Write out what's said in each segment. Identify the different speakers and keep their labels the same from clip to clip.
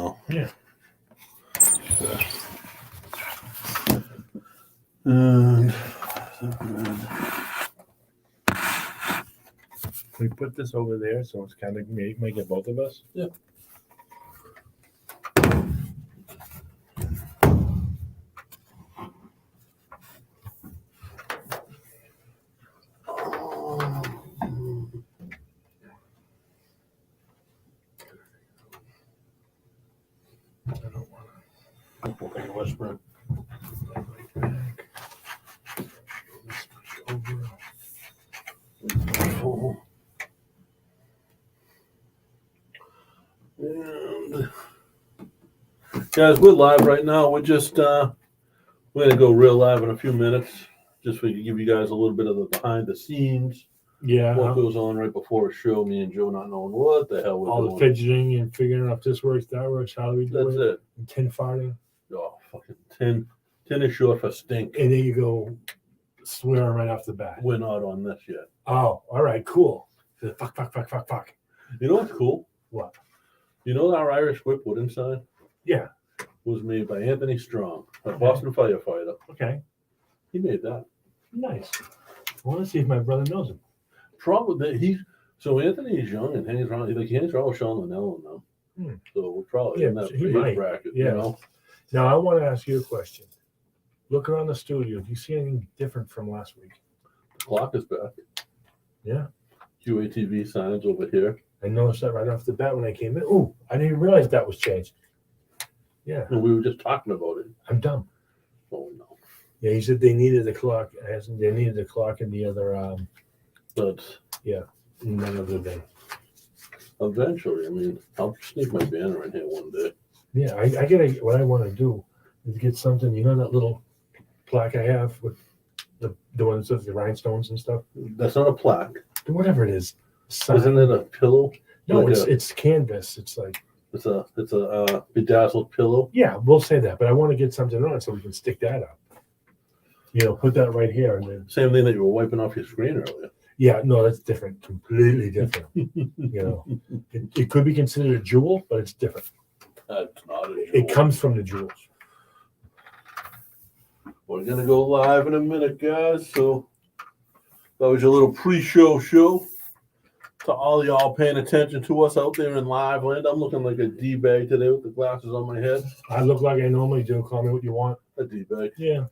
Speaker 1: now.
Speaker 2: Yeah.
Speaker 1: And
Speaker 2: We put this over there, so it's kind of make it both of us.
Speaker 1: Yeah.
Speaker 2: I don't want
Speaker 1: Okay, Westbrook.
Speaker 2: to back. Over.
Speaker 1: And guys, we're live right now. We're just we're gonna go real live in a few minutes, just so we can give you guys a little bit of the behind the scenes,
Speaker 2: Yeah.
Speaker 1: what goes on right before a show. Me and Joe not knowing what the hell we're
Speaker 2: all the
Speaker 1: doing.
Speaker 2: fidgeting and figuring out if this works, that works. How do we do
Speaker 1: That's
Speaker 2: it?
Speaker 1: it.
Speaker 2: And tin farting.
Speaker 1: Oh, fucking 10 is short for stink.
Speaker 2: And then you go swearing right off the bat.
Speaker 1: We're not on this yet.
Speaker 2: Oh, all right, cool. Fuck.
Speaker 1: You know what's cool?
Speaker 2: What?
Speaker 1: You know our Irish whip wooden sign
Speaker 2: Yeah.
Speaker 1: was made by Anthony Strong, a
Speaker 2: Okay.
Speaker 1: Boston firefighter.
Speaker 2: Okay.
Speaker 1: He made that.
Speaker 2: Nice. I want to see if my brother knows him.
Speaker 1: Probably so Anthony is young and hangs around. He hangs around with Sean Linnell now.
Speaker 2: Hmm.
Speaker 1: So we're probably
Speaker 2: Yeah,
Speaker 1: in that
Speaker 2: he
Speaker 1: age
Speaker 2: might.
Speaker 1: bracket.
Speaker 2: Yeah.
Speaker 1: You know?
Speaker 2: Now I want to ask you a question. Look around the studio. Do you see anything different from last week?
Speaker 1: The clock is back.
Speaker 2: Yeah.
Speaker 1: QATV signs over here.
Speaker 2: I noticed that right off the bat when I came in. Ooh, I didn't realize that was changed. Yeah,
Speaker 1: And we were just talking about it.
Speaker 2: I'm dumb.
Speaker 1: Oh no.
Speaker 2: Yeah, he said they needed the clock. They needed the clock in the other
Speaker 1: But
Speaker 2: another thing.
Speaker 1: eventually, I mean, I'll sneak my banner in here one day.
Speaker 2: Yeah, I gotta. What I want to do is get something. You know that little plaque I have with the ones with the rhinestones and stuff.
Speaker 1: That's not a plaque.
Speaker 2: Whatever it is. Sign.
Speaker 1: Isn't it a pillow?
Speaker 2: No,
Speaker 1: like
Speaker 2: it's canvas. It's like
Speaker 1: It's a bedazzled pillow.
Speaker 2: yeah, we'll say that. But I want to get something on it so we can stick that up. You know, put that right here and then.
Speaker 1: Same thing that you were wiping off your screen earlier.
Speaker 2: Yeah, no, that's different. Completely different. You know, it could be considered a jewel, but it's different.
Speaker 1: That's not a
Speaker 2: It comes from the jewels.
Speaker 1: We're gonna go live in a minute, guys. So that was your little pre-show show. To all y'all paying attention to us out there in live land. I'm looking like a D-bag today with the glasses on my head.
Speaker 2: I look like I normally do. Call me what you want.
Speaker 1: A D-bag.
Speaker 2: Yeah.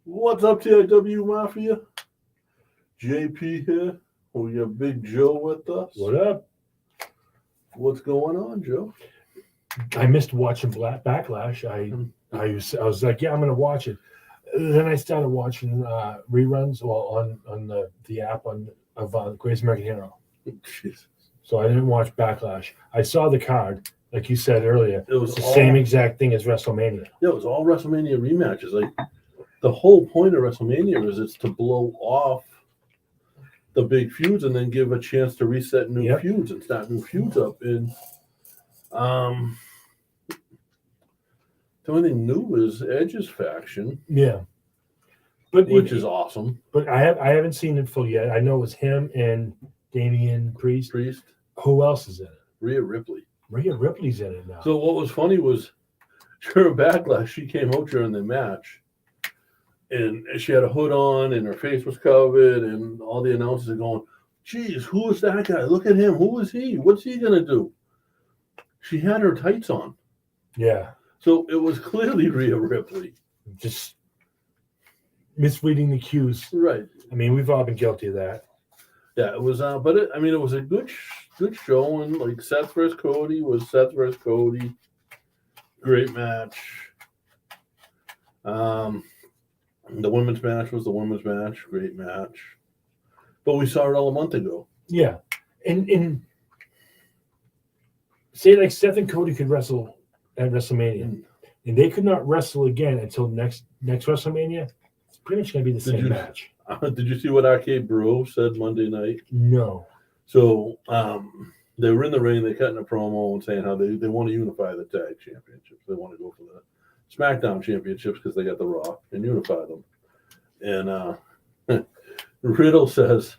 Speaker 1: What's up, TIW Mafia? JP here. We got Big Joe with us.
Speaker 2: What up?
Speaker 1: What's going on, Joe?
Speaker 2: I missed watching Backlash. I was like, yeah, I'm gonna watch it. Then I started watching reruns on the app of Greatest American Hero.
Speaker 1: Jesus.
Speaker 2: So I didn't watch Backlash. I saw the card, like you said earlier.
Speaker 1: It was
Speaker 2: It's the
Speaker 1: all-
Speaker 2: same exact thing as WrestleMania.
Speaker 1: Yeah, it was all WrestleMania rematches. Like the whole point of WrestleMania is it's to blow off the big feuds and then give a chance to reset new
Speaker 2: Yep.
Speaker 1: feuds and start new feuds up. And the only thing new is Edge's faction,
Speaker 2: Yeah. But
Speaker 1: which is awesome.
Speaker 2: But I haven't seen it full yet. I know it was him and Damian Priest.
Speaker 1: Priest,
Speaker 2: Who else is in it?
Speaker 1: Rhea Ripley.
Speaker 2: Rhea Ripley's in it now.
Speaker 1: So what was funny was during Backlash, she came out during the match, and she had a hood on, and her face was covered, and all the announcers are going, "Geez, who is that guy? Look at him. Who is he? What's he gonna do?" She had her tights on,
Speaker 2: Yeah.
Speaker 1: so it was clearly Rhea Ripley.
Speaker 2: Just misreading the cues.
Speaker 1: Right?
Speaker 2: I mean, we've all been guilty of that.
Speaker 1: Yeah, it was. But it was a good show, and like Seth versus Cody was Seth versus Cody. Great match. The women's match was the women's match. Great match. But we saw it all a month ago.
Speaker 2: Yeah. And say like Seth and Cody could wrestle at WrestleMania, and they could not wrestle again until next WrestleMania. It's pretty much gonna be the same match.
Speaker 1: Did you see what Arcade Bro said Monday night?
Speaker 2: No.
Speaker 1: So they were in the ring. They cut in a promo and saying how they want to unify the tag championships. They want to go for the SmackDown championships because they got the Raw and unify them. And Riddle says,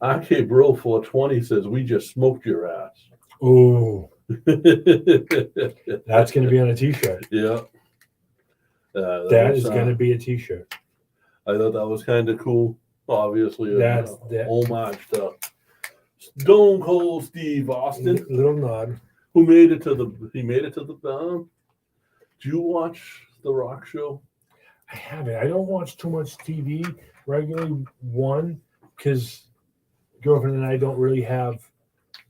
Speaker 1: RK Bro 420 says we just smoked your ass.
Speaker 2: Ooh, that's going to be on a T-shirt.
Speaker 1: Yeah.
Speaker 2: That is going to be a T-shirt.
Speaker 1: I thought that was kind of cool. Obviously,
Speaker 2: That's
Speaker 1: homage to Stone Cold Steve Austin,
Speaker 2: little nod.
Speaker 1: who made it to the. He made it to the. Do you watch the Rock show?
Speaker 2: I haven't. I don't watch too much TV regularly. One, because girlfriend and I don't really have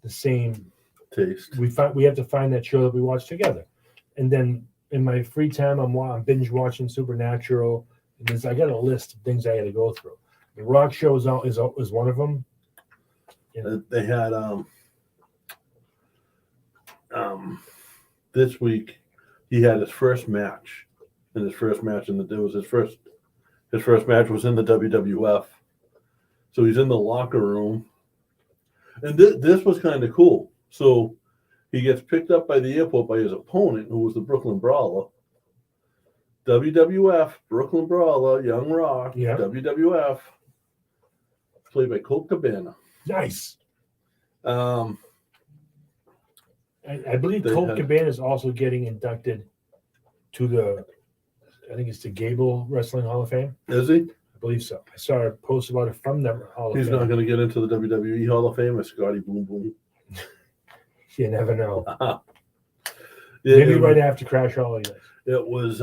Speaker 2: the same
Speaker 1: Taste.
Speaker 2: We have to find that show that we watch together, and then in my free time, I'm binge watching Supernatural. And I got a list of things I had to go through. The Rock show is one of them. Yeah.
Speaker 1: They had this week. He had his first match, and his first match in the it was his first match was in the WWF. So he's in the locker room, and this was kind of cool. So he gets picked up by the airport by his opponent, who was the Brooklyn Brawler. WWF, Brooklyn Brawler, Young Rock,
Speaker 2: yeah.
Speaker 1: WWF, played by Colt Cabana.
Speaker 2: Nice.
Speaker 1: I
Speaker 2: believe Colt Cabana is also getting inducted to I think it's the Gable Wrestling Hall of Fame.
Speaker 1: Is he?
Speaker 2: I believe so. I saw a post about it from the Hall of
Speaker 1: He's
Speaker 2: Fame.
Speaker 1: not going to get into the WWE Hall of Fame as Scotty Boom Boom.
Speaker 2: You never know.
Speaker 1: Yeah,
Speaker 2: Maybe right after Crash Holly.
Speaker 1: It was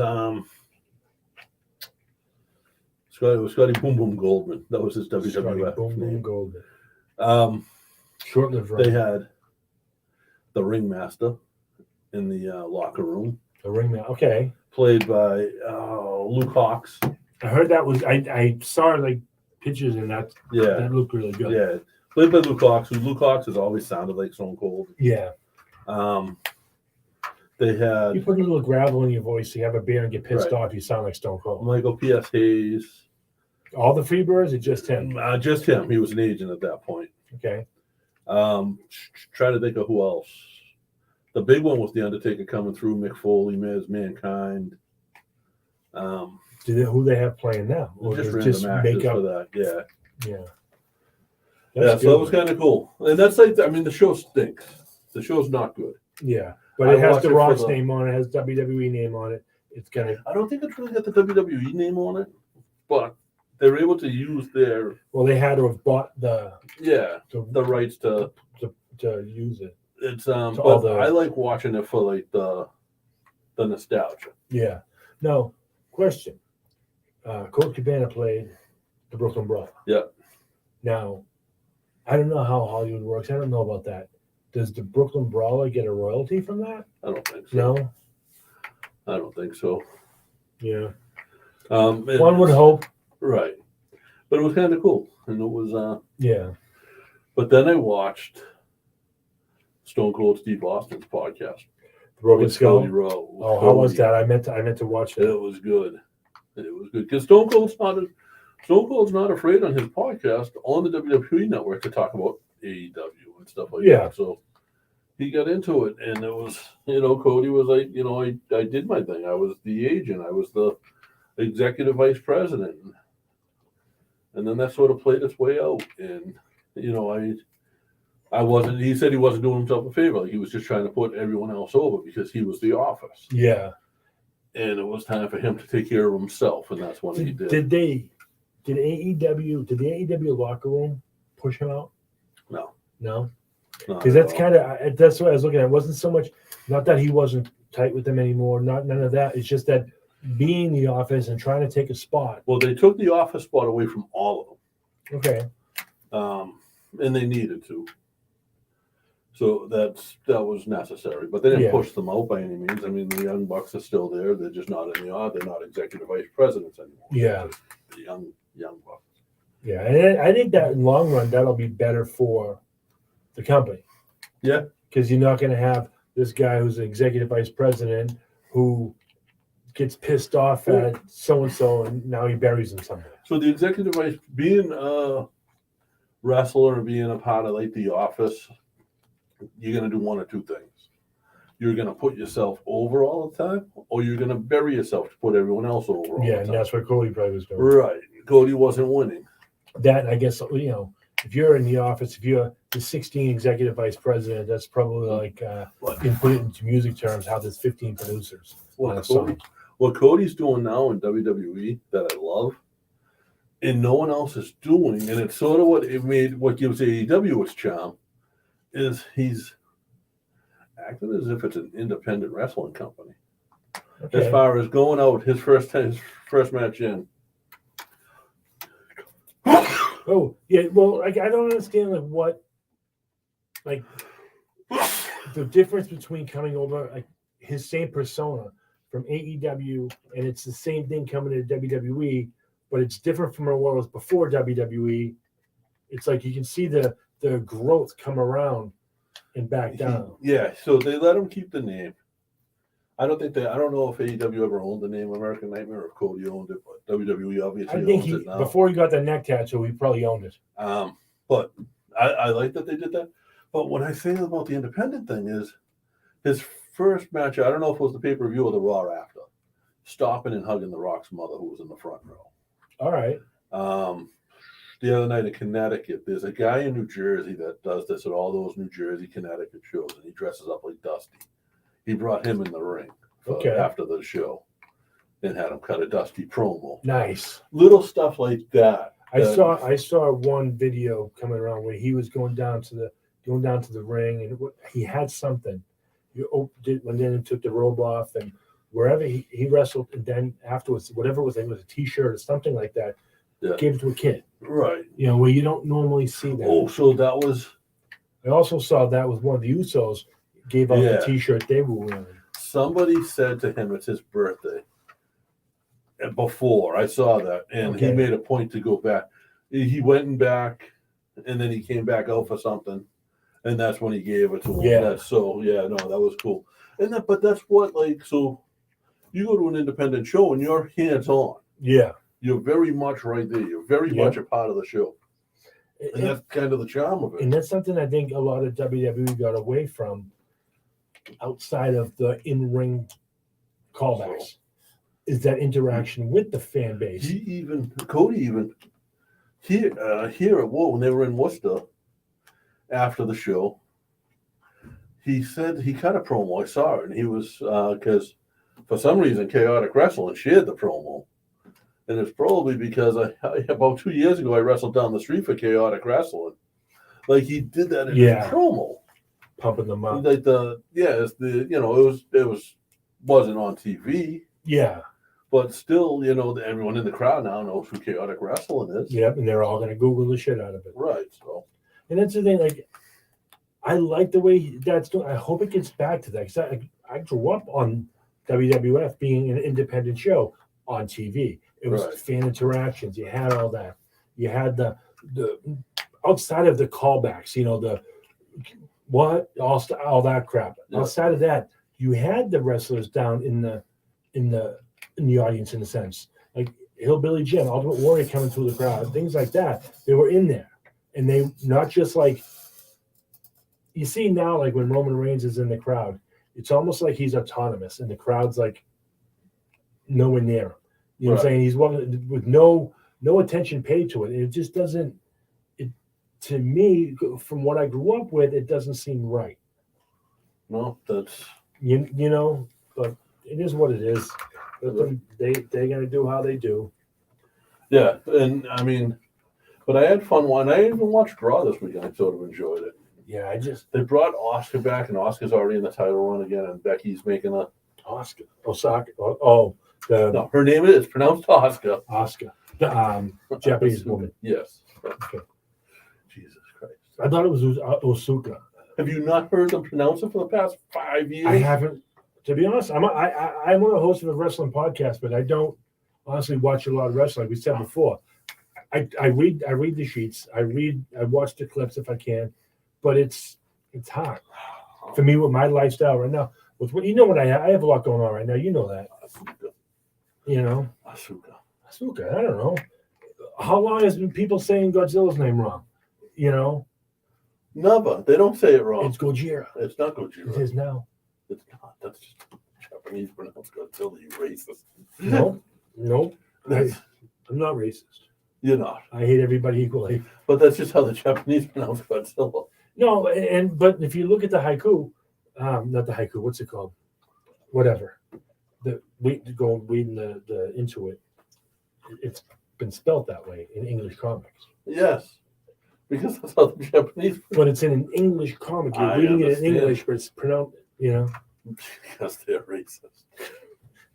Speaker 1: Scotty Boom Boom Goldman. That was his WWF
Speaker 2: Scotty Boom
Speaker 1: name.
Speaker 2: Boom Goldman. Short-lived run.
Speaker 1: They had the ringmaster in the locker room.
Speaker 2: The ringmaster. Okay.
Speaker 1: Played by Luke Hawx.
Speaker 2: I heard that was I saw like pictures and that looked really good.
Speaker 1: Yeah. Played by Luke Hawx, who Luke Hawx has always sounded like Stone Cold.
Speaker 2: Yeah.
Speaker 1: They had
Speaker 2: you put a little gravel in your voice, you have a beer and get pissed off, you sound like Stone Cold.
Speaker 1: Michael P.S. Hayes.
Speaker 2: All the Freebirds or just him?
Speaker 1: Just him. He was an agent at that point.
Speaker 2: Okay.
Speaker 1: Try to think of who else. The big one was The Undertaker coming through, Mick Foley, Miz, Mankind.
Speaker 2: Who they have playing now? Or
Speaker 1: just
Speaker 2: just
Speaker 1: random
Speaker 2: make up
Speaker 1: for that. Yeah.
Speaker 2: Yeah.
Speaker 1: So that was kind of cool. And that's like, I mean, the show stinks. The show's not good.
Speaker 2: Yeah. But it has the Rock's name on it, has WWE name on it. It's gonna.
Speaker 1: I don't think it's really got the WWE name on it, but they're able to use their.
Speaker 2: Well, they had to have bought the
Speaker 1: rights to
Speaker 2: use it.
Speaker 1: It's but I like watching it for like the nostalgia.
Speaker 2: Yeah. Now, question. Colt Cabana played the Brooklyn Brawler.
Speaker 1: Yeah.
Speaker 2: Now, I don't know how Hollywood works. I don't know about that. Does the Brooklyn Brawler get a royalty from that?
Speaker 1: I don't think so.
Speaker 2: No?
Speaker 1: I don't think so.
Speaker 2: Yeah.
Speaker 1: One
Speaker 2: would hope.
Speaker 1: Right. But it was kind of cool. And it was
Speaker 2: yeah.
Speaker 1: But then I watched Stone Cold Steve Austin's podcast.
Speaker 2: The Broken Skull. How was that? I meant to watch it.
Speaker 1: It was good. It was good. Because Stone Cold's not afraid on his podcast on the WWE network to talk about AEW and stuff like that. So he got into it, and it was, Cody was like, I did my thing. I was the agent. I was the executive vice president. And then that sort of played its way out. And, I wasn't, he said he wasn't doing himself a favor. Like he was just trying to put everyone else over because he was the office.
Speaker 2: Yeah.
Speaker 1: And it was time for him to take care of himself. And that's what he did.
Speaker 2: Did the AEW locker room push him out? No. Because that's what I was looking at. It wasn't so much, not that he wasn't tight with them anymore, none of that. It's just that being the office and trying to take a spot.
Speaker 1: Well, they took the office spot away from all of them.
Speaker 2: Okay.
Speaker 1: And they needed to. So that was necessary. But they didn't push them out by any means. I mean, the Young Bucks are still there. They're just not they're not executive vice presidents anymore.
Speaker 2: Yeah.
Speaker 1: The young Bucks.
Speaker 2: Yeah, and I think that in the long run, that'll be better for the company.
Speaker 1: Yeah.
Speaker 2: Because you're not going to have this guy who's an executive vice president who gets pissed off at so-and-so and now he buries him somewhere.
Speaker 1: So the executive vice, being a wrestler and being a part of like the office, you're going to do one or two things. You're going to put yourself over all the time, or you're going to bury yourself to put everyone else over all the time.
Speaker 2: Yeah, and that's what Cody probably was doing.
Speaker 1: Right. Cody wasn't winning.
Speaker 2: That, I guess, if you're in the office, if you're the 16 executive vice president, that's probably like you can put it into music terms how there's 15 producers on a song.
Speaker 1: What Cody's doing now in WWE that I love, and no one else is doing, and it's sort of what gives AEW its charm, is he's acting as if it's an independent wrestling company.
Speaker 2: Okay.
Speaker 1: As far as going out, his first match in.
Speaker 2: Oh yeah, well, like I don't understand like the difference between coming over like his same persona from AEW, and it's the same thing coming to WWE, but it's different from what it was before WWE. It's like you can see the growth come around and back down.
Speaker 1: Yeah, so they let him keep the name. I don't know if AEW ever owned the name American Nightmare or if Cody owned it, but WWE obviously
Speaker 2: I think
Speaker 1: owns it now.
Speaker 2: before he got the neck tattoo, he probably owned it.
Speaker 1: But I like that they did that. But what I say about the independent thing is his first match, I don't know if it was the pay-per-view or the Raw after, stopping and hugging The Rock's mother who was in the front row.
Speaker 2: All right.
Speaker 1: The other night in Connecticut, there's a guy in New Jersey that does this at all those New Jersey, Connecticut shows, and he dresses up like Dusty. He brought him in the ring after the show and had him cut a Dusty promo.
Speaker 2: Nice.
Speaker 1: Little stuff like that.
Speaker 2: I saw one video coming around where he was going down to the ring, and he had something. You went in and took the robe off, and wherever he wrestled, and then afterwards, whatever it was a T-shirt or something like that, gave it to a kid.
Speaker 1: Right.
Speaker 2: Where you don't normally see that.
Speaker 1: Oh, so that was.
Speaker 2: I also saw that was one of the Usos gave out the T-shirt they were wearing.
Speaker 1: Somebody said to him it's his birthday. And before I saw that, and he made a point to go back. He went back, and then he came back out for something, and that's when he gave it to him.
Speaker 2: Yeah.
Speaker 1: That was cool. But that's what so you go to an independent show and you're hands on.
Speaker 2: Yeah.
Speaker 1: You're very much right there. You're very much a part of the show. And that's kind of the charm of it.
Speaker 2: And that's something I think a lot of WWE got away from outside of the in-ring callbacks, is that interaction with the fan base.
Speaker 1: Cody here at when they were in Worcester after the show, he said he cut a promo. I saw it, and he was because for some reason Chaotic Wrestling shared the promo. And it's probably because about 2 years ago I wrestled down the street for Chaotic Wrestling. Like he did that in his promo,
Speaker 2: pumping them up.
Speaker 1: Like it wasn't on TV.
Speaker 2: Yeah,
Speaker 1: but still, everyone in the crowd now knows who Chaotic Wrestling is.
Speaker 2: Yep, and they're all going to Google the shit out of it.
Speaker 1: Right. So,
Speaker 2: and that's the thing. Like, I like the way that's doing. I hope it gets back to that because I grew up on WWF being an independent show on TV. It was fan interactions. You had all that. You had the outside of the callbacks. All that crap. Yeah. Outside of that, you had the wrestlers down in the audience in a sense, like Hillbilly Jim, Ultimate Warrior coming through the crowd, things like that. They were in there, and they not just like you see now, like when Roman Reigns is in the crowd, it's almost like he's autonomous, and the crowd's like nowhere near him. You know what I'm saying? He's walking with no attention paid to it. It just doesn't. To me, from what I grew up with, it doesn't seem right.
Speaker 1: No, that's
Speaker 2: but it is what it is. They're gonna do how they do.
Speaker 1: Yeah, and I mean, but I had fun. I even watched Raw this weekend. I sort of enjoyed it.
Speaker 2: Yeah,
Speaker 1: they brought Oscar back, and Oscar's already in the title run again, and Becky's making a
Speaker 2: Osaka.
Speaker 1: No, her name is pronounced Oscar.
Speaker 2: Oscar, the Japanese woman.
Speaker 1: Yes.
Speaker 2: Okay.
Speaker 1: Jesus Christ.
Speaker 2: I thought it was Osuka.
Speaker 1: Have you not heard them pronounce it for the past 5 years?
Speaker 2: I haven't. To be honest, I'm one of the hosts of a wrestling podcast, but I don't honestly watch a lot of wrestling. Like we said before, I read the sheets. I watch the clips if I can, but it's hard for me with my lifestyle right now. With what I have a lot going on right now. You know that. Asuka. I don't know. How long has been people saying Godzilla's name wrong?
Speaker 1: Never. They don't say it wrong.
Speaker 2: It's Gojira.
Speaker 1: It's not Gojira.
Speaker 2: It is now.
Speaker 1: It's not. That's just Japanese pronounced Godzilla, you racist.
Speaker 2: No. I'm not racist.
Speaker 1: You're not.
Speaker 2: I hate everybody equally.
Speaker 1: But that's just how the Japanese pronounce Godzilla.
Speaker 2: No, but if you look at the haiku, not the haiku, what's it called? Whatever. The reading the into it. It's been spelt that way in English comics.
Speaker 1: Yes. Because that's how the Japanese.
Speaker 2: But it's in an English comic. You're
Speaker 1: I
Speaker 2: reading it in
Speaker 1: understand.
Speaker 2: English, but it's pronounced,
Speaker 1: Because they're racist.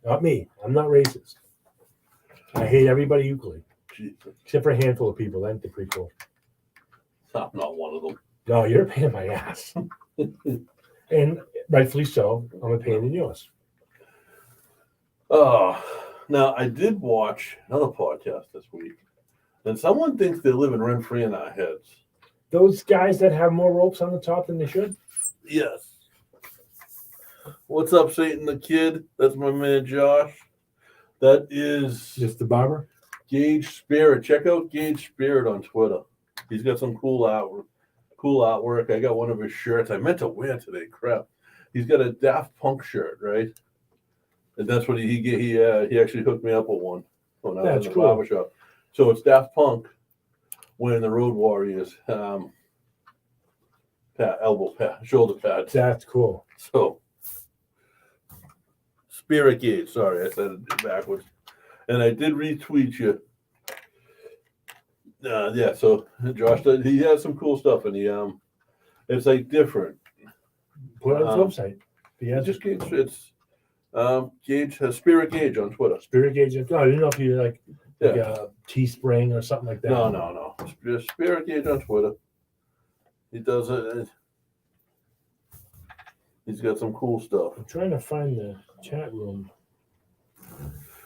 Speaker 2: Not me. I'm not racist. I hate everybody equally,
Speaker 1: Jesus.
Speaker 2: except for a handful of people. That's the prequel.
Speaker 1: I'm not one of them.
Speaker 2: No, you're a pain in my ass. And rightfully so. I'm a pain in yours.
Speaker 1: Oh, now I did watch another podcast this week, and someone thinks they're living rent free in our heads.
Speaker 2: Those guys that have more ropes on the top than they should?
Speaker 1: Yes. What's up, Satan the Kid? That's my man Josh. That is
Speaker 2: Just the barber?
Speaker 1: Gage Spirit. Check out Gage Spirit on Twitter. He's got some cool artwork. I got one of his shirts. I meant to wear today. Crap. He's got a Daft Punk shirt, right? And that's what he actually hooked me up with one when I was
Speaker 2: That's
Speaker 1: in the
Speaker 2: cool.
Speaker 1: barbershop. So it's Daft Punk wearing the Road Warriors shoulder pads.
Speaker 2: That's cool.
Speaker 1: So Spirit Gate. Sorry, I said it backwards. And I did retweet you. Yeah. So Josh, he has some cool stuff, and it's like different.
Speaker 2: Put it on his website.
Speaker 1: Yeah, just Gage. It's Gage has Spirit Gage on Twitter.
Speaker 2: Spirit Gauge. Oh, I didn't know if you like
Speaker 1: Yeah.
Speaker 2: Teespring or something like that.
Speaker 1: No. Just Spirit Gage on Twitter. He does it. He's got some cool stuff.
Speaker 2: I'm trying to find the chat room,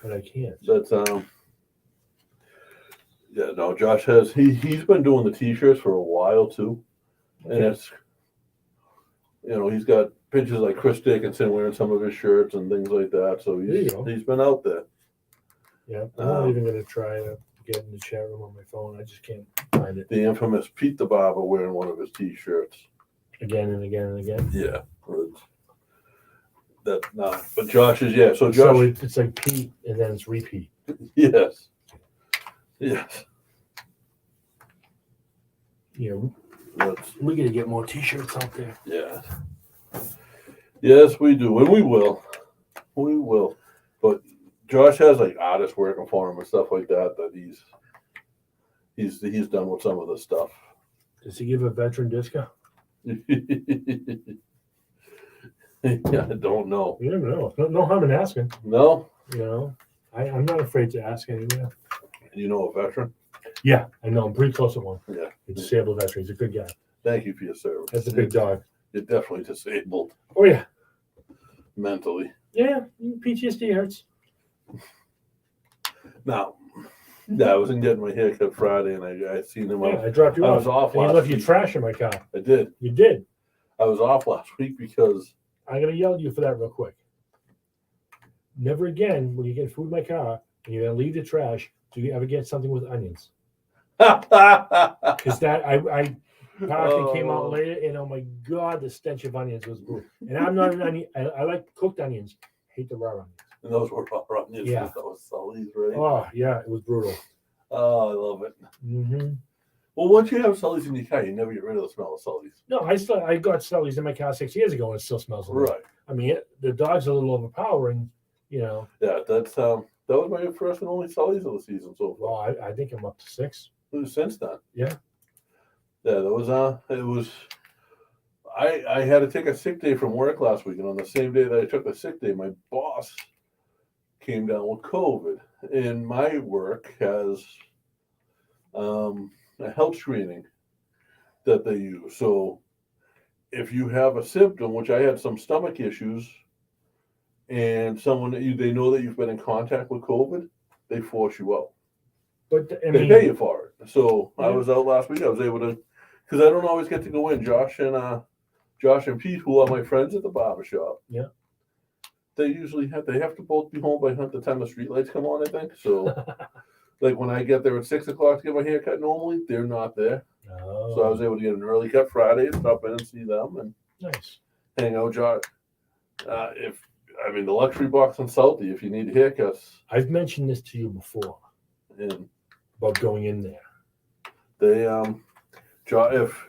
Speaker 2: but I can't.
Speaker 1: That's yeah, no, Josh has he's been doing the t-shirts for a while too. And
Speaker 2: Okay.
Speaker 1: it's he's got pictures like Chris Dickinson wearing some of his shirts and things like that. So
Speaker 2: There you go.
Speaker 1: he's been out there.
Speaker 2: Yeah, I'm not even going to try to get in the chat room on my phone. I just can't find it
Speaker 1: The infamous Pete the Barber wearing one of his t-shirts.
Speaker 2: again and again and again.
Speaker 1: Yeah. That's not but Josh is so Josh
Speaker 2: So it's like Pete and then it's repeat.
Speaker 1: yes. That's
Speaker 2: We got to get more T-shirts out there.
Speaker 1: yeah. Yes, we do, and we will. We will. But Josh has like artists working for him and stuff like that he's done with some of the stuff.
Speaker 2: Does he give a veteran discount?
Speaker 1: I don't know.
Speaker 2: You never know. No harm in asking.
Speaker 1: No?
Speaker 2: I'm not afraid to ask anywhere.
Speaker 1: You know a veteran?
Speaker 2: Yeah, I know. I'm pretty close to one.
Speaker 1: Yeah.
Speaker 2: A disabled veteran. He's a good guy.
Speaker 1: Thank you for your service.
Speaker 2: That's a big dog.
Speaker 1: You're definitely disabled
Speaker 2: Oh, yeah.
Speaker 1: mentally.
Speaker 2: Yeah, PTSD hurts.
Speaker 1: Now, I was getting my haircut Friday, and I seen him.
Speaker 2: Yeah, I dropped you
Speaker 1: I
Speaker 2: off.
Speaker 1: was off
Speaker 2: And you
Speaker 1: last
Speaker 2: left your
Speaker 1: week.
Speaker 2: trash in my car.
Speaker 1: I did.
Speaker 2: You did.
Speaker 1: I was off last week because
Speaker 2: I'm going to yell at you for that real quick. Never again, when you get food in my car and you're going to leave the trash, do you ever get something with onions? Because that, I parked and came out later, and oh my God, the stench of onions was brutal. And I'm not an onion, I like cooked onions. Hate the raw onions.
Speaker 1: And those were raw onions.
Speaker 2: Yeah.
Speaker 1: That was Sully's, right?
Speaker 2: Oh, yeah, it was brutal.
Speaker 1: Oh, I love it.
Speaker 2: Mm-hmm.
Speaker 1: Well, once you have Sully's in your car, you never get rid of the smell of Sully's.
Speaker 2: No, I got Sully's in my car 6 years ago, and it still smells like
Speaker 1: Right.
Speaker 2: I mean, the dog's a little overpowering,
Speaker 1: Yeah, that's that was my first and only Sully's of the season so
Speaker 2: Well,
Speaker 1: far.
Speaker 2: I think I'm up to 6.
Speaker 1: Since then.
Speaker 2: Yeah.
Speaker 1: Yeah, that was it was. I had to take a sick day from work last week, and on the same day that I took the sick day, my boss came down with COVID, and my work has a health screening that they use. So if you have a symptom, which I had some stomach issues, and someone they know that you've been in contact with COVID, they force you out.
Speaker 2: But I
Speaker 1: They
Speaker 2: mean,
Speaker 1: pay you for it. So I
Speaker 2: Yeah.
Speaker 1: was out last week. I was able to, because I don't always get to go in. Josh and Pete, who are my friends at the barbershop.
Speaker 2: Yeah.
Speaker 1: They usually have to both be home by the time the streetlights come on, I think. So like when I get there at 6 o'clock to get my hair cut normally, they're not there.
Speaker 2: Oh,
Speaker 1: So I was able to get an early cut Friday and stop in and see them and
Speaker 2: nice.
Speaker 1: hang out. Josh, the luxury box in Salty, if you need haircuts,
Speaker 2: I've mentioned this to you before.
Speaker 1: and
Speaker 2: about going in there.
Speaker 1: They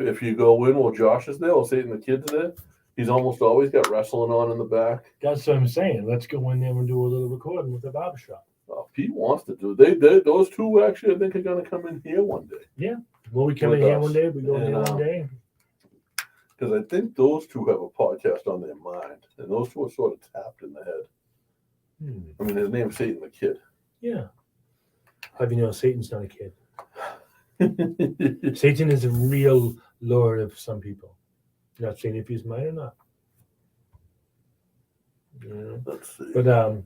Speaker 1: if you go in while Josh is there or Satan the Kid's there, he's almost always got wrestling on in the back.
Speaker 2: That's what I'm saying. Let's go in there and do a little recording with the barbershop.
Speaker 1: Pete wants to do. They those two actually I think are going to come in here one day.
Speaker 2: Well, we come
Speaker 1: With
Speaker 2: in here
Speaker 1: us.
Speaker 2: one day. We go in
Speaker 1: And,
Speaker 2: here one day.
Speaker 1: Because I think those two have a podcast on their mind, and those two are sort of tapped in the head. I mean, his name's Satan the Kid.
Speaker 2: Yeah. How do you know Satan's not a kid? Satan is a real lord of some people. Not saying if he's mine or not. You know?
Speaker 1: Let's see.
Speaker 2: But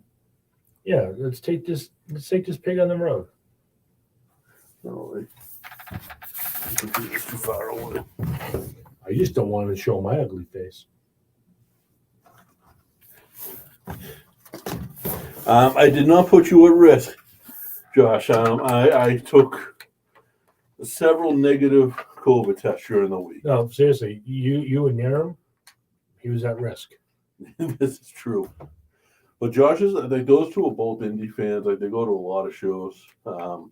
Speaker 2: yeah, let's take this pig on the road.
Speaker 1: No, the computer's too far away.
Speaker 2: I just don't want to show my ugly face.
Speaker 1: I did not put you at risk, Josh. I took several negative COVID tests during the week.
Speaker 2: No, seriously, you and Niram, he was at risk.
Speaker 1: This is true. But Josh is like those two are both indie fans. Like they go to a lot of shows.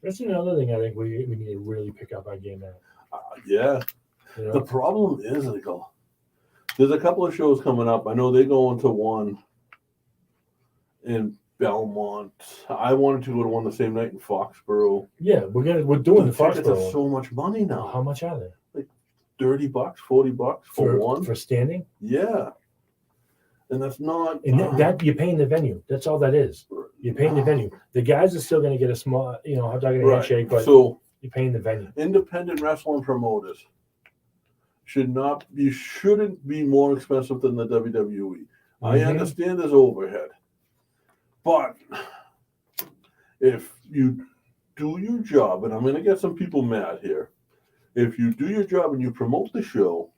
Speaker 2: That's another thing I think we need to really pick up our game at.
Speaker 1: Yeah.
Speaker 2: You
Speaker 1: The
Speaker 2: know?
Speaker 1: problem is like there's a couple of shows coming up. I know they're going to one in Belmont. I wanted to go to one the same night in Foxborough.
Speaker 2: Yeah, we're doing the
Speaker 1: tickets are
Speaker 2: Foxborough.
Speaker 1: so much money now.
Speaker 2: How much are they?
Speaker 1: $30, $40 for one.
Speaker 2: For standing?
Speaker 1: Yeah. And that's not
Speaker 2: And that you're paying the venue. That's all that is. You're paying the venue. The guys are still going to get a small, hot dog and a
Speaker 1: right.
Speaker 2: handshake, but
Speaker 1: So
Speaker 2: you're paying the venue.
Speaker 1: independent wrestling promoters shouldn't be more expensive than the WWE. I
Speaker 2: Mhm.
Speaker 1: understand there's overhead. But if you do your job, and I'm going to get some people mad here, if you do your job and you promote the show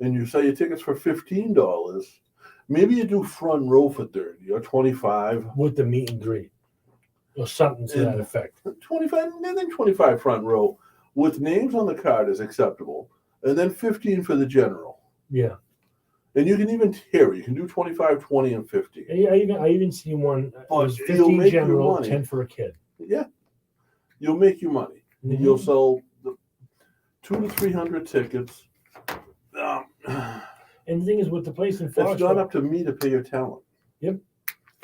Speaker 1: and you sell your tickets for $15, maybe you do front row for 30 or 25.
Speaker 2: With the meet and greet or something to that
Speaker 1: And-
Speaker 2: effect.
Speaker 1: 25, and then 25 front row with names on the card is acceptable. And then 15 for the general.
Speaker 2: Yeah.
Speaker 1: And you can even tier. You can do 25, 20, and 50.
Speaker 2: I even seen one. It
Speaker 1: But
Speaker 2: was
Speaker 1: you'll
Speaker 2: 15
Speaker 1: make your
Speaker 2: general,
Speaker 1: money.
Speaker 2: 10 for a kid.
Speaker 1: Yeah. You'll make you money.
Speaker 2: Mhm.
Speaker 1: You'll sell 200 to 300 tickets.
Speaker 2: And the thing is, with the place in
Speaker 1: It's not
Speaker 2: Foxborough,
Speaker 1: up to me to pay your talent.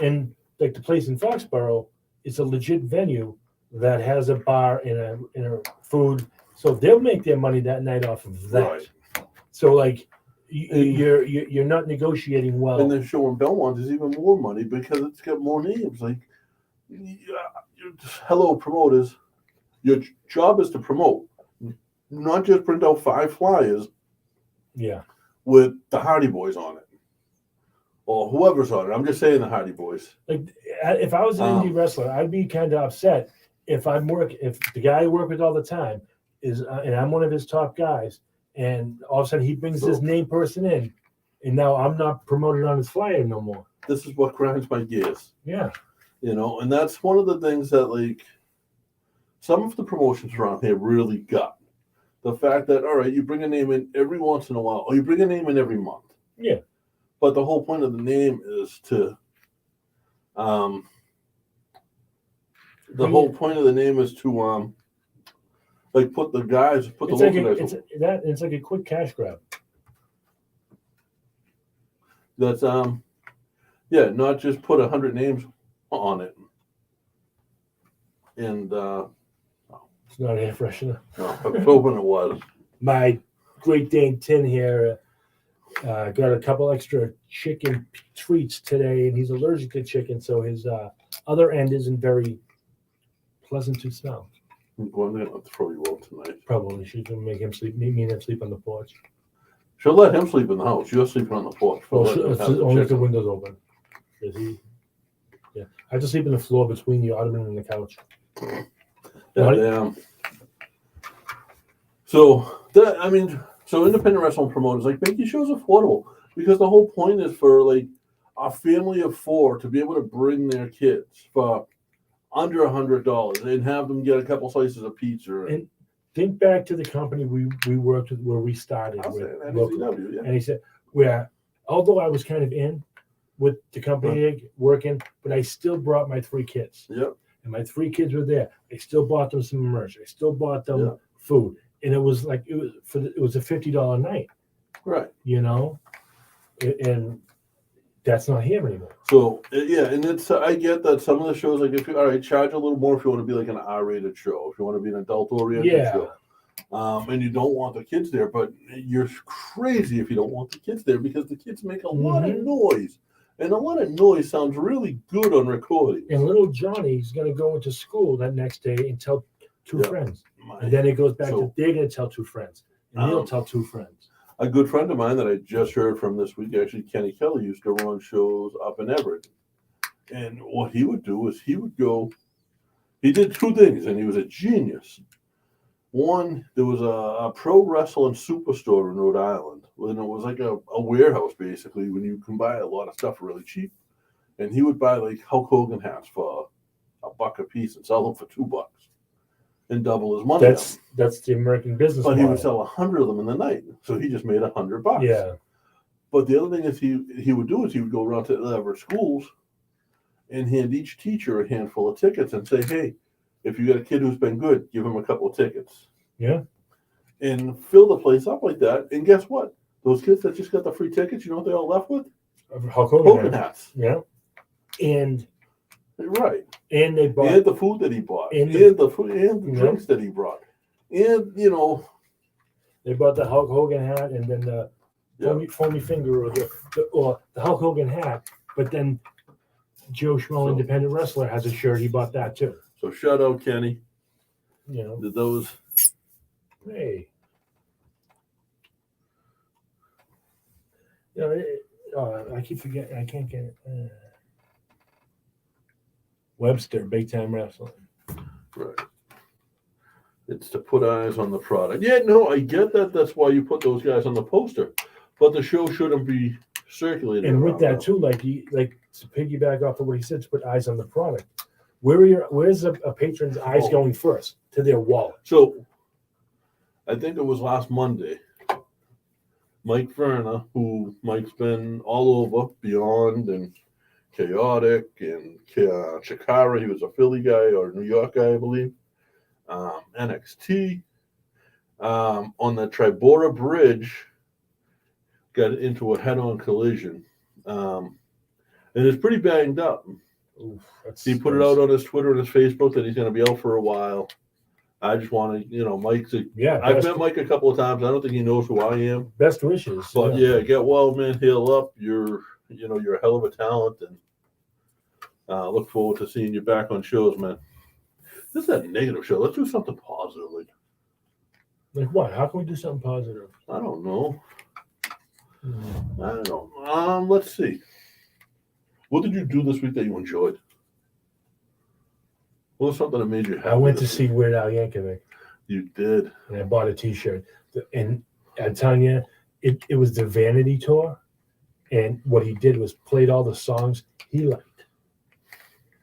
Speaker 2: and like the place in Foxborough, it's a legit venue that has a bar and a food, so they'll make their money that night off of that.
Speaker 1: Right.
Speaker 2: So like, you're not negotiating well.
Speaker 1: And the show in Belmont is even more money because it's got more names. Like, hello, promoters. Your job is to promote, not just print out 5 flyers
Speaker 2: Yeah.
Speaker 1: with the Hardy Boys on it or whoever's on it. I'm just saying the Hardy Boys.
Speaker 2: Like, if I was an indie wrestler, I'd be kind of upset if the guy I work with all the time is, and I'm one of his top guys, and all of a sudden he brings this name person in, and now I'm not promoted on his flyer no more.
Speaker 1: This is what grinds my gears.
Speaker 2: Yeah.
Speaker 1: And that's one of the things that, like, some of the promotions around here really got. The fact that, all right, you bring a name in every once in a while, or you bring a name in every month.
Speaker 2: Yeah.
Speaker 1: But the whole point of the name is to, like, put the guys, put the local guys.
Speaker 2: It's like a quick cash grab.
Speaker 1: That's, not just put 100 names on it. And,
Speaker 2: It's not air freshener.
Speaker 1: no, I was hoping it was.
Speaker 2: My Great Dane Tin here got a couple extra chicken treats today, and he's allergic to chicken, so his other end isn't very pleasant to smell.
Speaker 1: I'm going to throw you out tonight.
Speaker 2: Probably she's gonna make him sleep. Me and him sleep on the porch.
Speaker 1: She'll let him sleep in the house. You're sleeping on the porch.
Speaker 2: Well,
Speaker 1: Let him
Speaker 2: it's
Speaker 1: have the
Speaker 2: only if the
Speaker 1: chicken.
Speaker 2: window's open. Yeah, I have to sleep on the floor between the ottoman and the couch.
Speaker 1: Yeah, damn. So independent wrestling promoters, like, make your shows affordable, because the whole point is for, like, a family of 4 to be able to bring their kids for under $100 and have them get a couple slices of pizza.
Speaker 2: And think back to the company we worked with where we started
Speaker 1: I'll say
Speaker 2: with
Speaker 1: it,
Speaker 2: locally.
Speaker 1: NCW, yeah.
Speaker 2: And he said, where although I was kind of in with the company working, but I still brought my 3 kids.
Speaker 1: Yep.
Speaker 2: and my 3 kids were there. I still bought them some merch. I still bought them
Speaker 1: Yeah.
Speaker 2: food, and it was like it was a $50 night,
Speaker 1: Right.
Speaker 2: you know, and that's not here anymore.
Speaker 1: So yeah, and it's I get that some of the shows, like, if you all right, charge a little more if you want to be like an R-rated show, if you want to be an adult-oriented
Speaker 2: Yeah.
Speaker 1: show, and you don't want the kids there, but you're crazy if you don't want the kids there because the kids make a lot of noise, and a lot of noise sounds really good on recording.
Speaker 2: And little Johnny's going to go into school that next day and tell 2
Speaker 1: Yeah.
Speaker 2: friends, and then it goes back
Speaker 1: So-
Speaker 2: to they're going to tell 2 friends, and they'll tell 2 friends.
Speaker 1: A good friend of mine that I just heard from this week, actually, Kenny Kelly, used to run shows up in Everett. And what he would do is he did 2 things, and he was a genius. One, there was a pro wrestling superstore in Rhode Island, and it was like a warehouse, basically, when you can buy a lot of stuff really cheap. And he would buy like Hulk Hogan hats for $1 a piece and sell them for $2 and double his money.
Speaker 2: That's the American business
Speaker 1: But
Speaker 2: model.
Speaker 1: he would sell 100 of them in the night, so he just made $100.
Speaker 2: Yeah.
Speaker 1: But the other thing is he would do is he would go around to the Everett schools and hand each teacher a handful of tickets and say, hey, if you got a kid who's been good, give him a couple of tickets.
Speaker 2: Yeah.
Speaker 1: And fill the place up like that. And guess what? Those kids that just got the free tickets, you know what they all left with?
Speaker 2: Hulk Hogan
Speaker 1: Hogan
Speaker 2: hat.
Speaker 1: hats.
Speaker 2: Yeah. And they bought
Speaker 1: And the food that he bought.
Speaker 2: And
Speaker 1: And the food and the
Speaker 2: Yeah.
Speaker 1: drinks that he brought. And, you know.
Speaker 2: They bought the Hulk Hogan hat and then the
Speaker 1: Yeah.
Speaker 2: foamy finger or the Hulk Hogan hat, but then Joe Schmo,
Speaker 1: So-
Speaker 2: independent wrestler, has a shirt. He bought that too.
Speaker 1: So shout out Kenny.
Speaker 2: You know,
Speaker 1: Did those
Speaker 2: hey, you know, I keep forgetting. I can't get it. Webster, big time wrestling.
Speaker 1: right. It's to put eyes on the product. Yeah, no, I get that. That's why you put those guys on the poster. But the show shouldn't be circulated.
Speaker 2: And with
Speaker 1: around
Speaker 2: that
Speaker 1: now.
Speaker 2: too, like to piggyback off of what he said, to put eyes on the product. Where's a patron's eyes
Speaker 1: Oh.
Speaker 2: going first? To their wallet.
Speaker 1: So, I think it was last Monday. Mike Verna, who Mike's been all over, Beyond and Chaotic and Chikara. He was a Philly guy or New York guy, I believe. NXT. On the Tribora Bridge, got into a head-on collision. And it's pretty banged up.
Speaker 2: Oof,
Speaker 1: He put it out on his Twitter and his Facebook that he's going to be out for a while. I just want to, Mike's I've met Mike a couple of times. I don't think he knows who I am.
Speaker 2: Best wishes.
Speaker 1: But yeah, get well, man. Heal up. You're a hell of a talent, and look forward to seeing you back on shows, man. This is a negative show. Let's do something positive.
Speaker 2: Like what? How can we do something positive?
Speaker 1: I don't know. I don't know. Let's see. What did you do this week that you enjoyed? What was something that made you happy?
Speaker 2: I went to
Speaker 1: this
Speaker 2: see
Speaker 1: week?
Speaker 2: Weird Al Yankovic,
Speaker 1: You did.
Speaker 2: and I bought a T-shirt. And I'm telling you, it was the Vanity tour, and what he did was played all the songs he liked,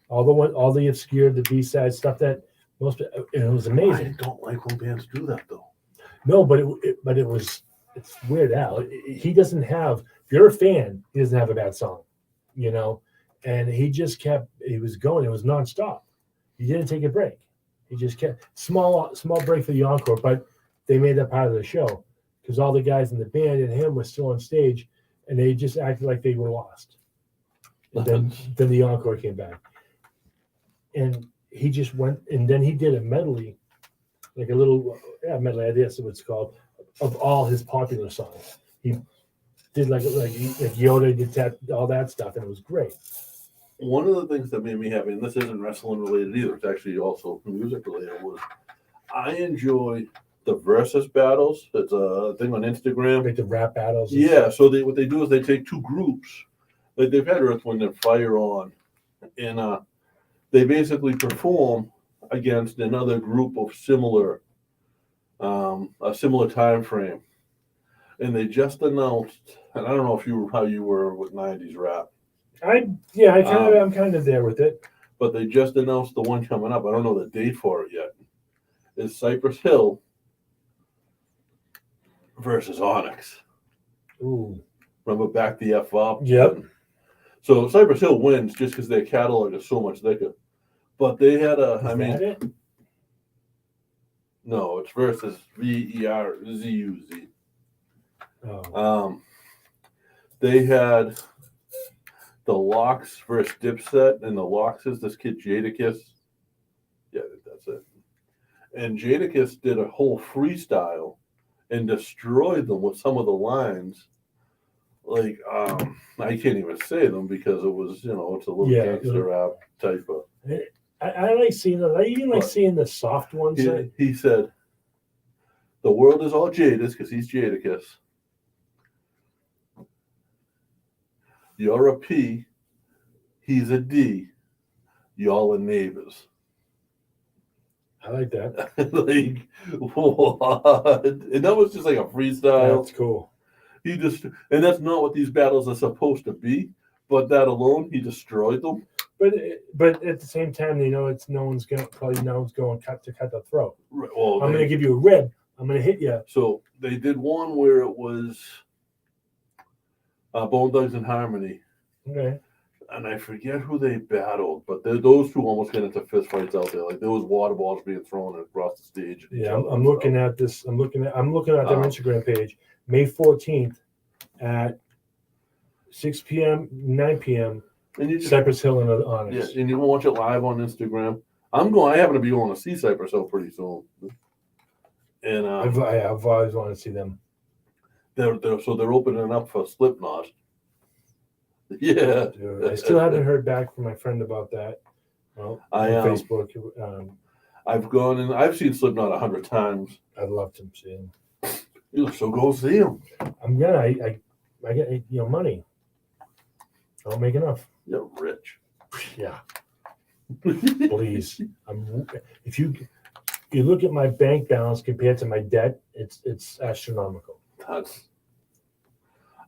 Speaker 2: all the obscure, the B-side stuff that and it was amazing.
Speaker 1: I don't like when bands do that though.
Speaker 2: No, but it's Weird Al. He doesn't have. If you're a fan, he doesn't have a bad song, And he just he was going. It was nonstop. He didn't take a break. He just kept small break for the encore, but they made that part of the show because all the guys in the band and him were still on stage, and they just acted like they were lost. And then the encore came back, and he just went, and then he did a medley, like a little medley. I guess what it's called, of all his popular songs. He did like Yoda did all that stuff, and it was great.
Speaker 1: One of the things that made me happy, and this isn't wrestling related either, it's actually also music related, was I enjoy the versus battles. It's a thing on Instagram.
Speaker 2: Like the rap battles.
Speaker 1: Yeah, so what they do is they take 2 groups, like they've had Earth, Wind, and Fire on, and they basically perform against another group of a similar time frame. And they just announced, and I don't know how you were with 90s rap.
Speaker 2: I'm kind of there with it.
Speaker 1: But they just announced the one coming up. I don't know the date for it yet. It's Cypress Hill versus Onyx.
Speaker 2: Ooh.
Speaker 1: Remember Back the F Up?
Speaker 2: Yep.
Speaker 1: So Cypress Hill wins just because their catalog is so much thicker. But they had a.
Speaker 2: Is
Speaker 1: I mean,
Speaker 2: that it?
Speaker 1: no, it's versus VERZUZ.
Speaker 2: Oh.
Speaker 1: They had the Locks versus Dipset, and the Locks is this kid Jadakiss. Yeah, that's it. And Jadakiss did a whole freestyle and destroyed them with some of the lines. Like, I can't even say them because it was, it's a little gangster rap type of.
Speaker 2: I like seeing that. I even like seeing the soft ones.
Speaker 1: He said, "The world is all Jada's because he's Jadakiss. You're a P, he's a D. Y'all are neighbors."
Speaker 2: I like that.
Speaker 1: Like, what? And that was just like a freestyle.
Speaker 2: That's cool.
Speaker 1: And that's not what these battles are supposed to be. But that alone, he destroyed them.
Speaker 2: But at the same time, it's no one's going cut the throat.
Speaker 1: Right, well,
Speaker 2: I'm going to give you a rib. I'm going to hit you.
Speaker 1: So they did one where it was Bone Thugs and Harmony.
Speaker 2: Okay.
Speaker 1: And I forget who they battled, but those two almost get into fist fights out there. Like there was water balls being thrown across the stage.
Speaker 2: Yeah, I'm looking at this. I'm looking at their Instagram page, May 14th at 6 p.m., 9 p.m.
Speaker 1: And
Speaker 2: Cypress Hill and Onyx.
Speaker 1: Yeah, and you can watch it live on Instagram. I happen to be going to see Cypress Hill pretty soon. And
Speaker 2: I've always wanted to see them.
Speaker 1: They're opening up for Slipknot. Yeah,
Speaker 2: dude, I still haven't heard back from my friend about that. Well, on Facebook.
Speaker 1: I've gone and I've seen Slipknot 100 times.
Speaker 2: I'd love to see him.
Speaker 1: So go see him.
Speaker 2: I'm gonna. I get money. I don't make enough.
Speaker 1: You're rich.
Speaker 2: Yeah. Please. If you look at my bank balance compared to my debt, it's astronomical.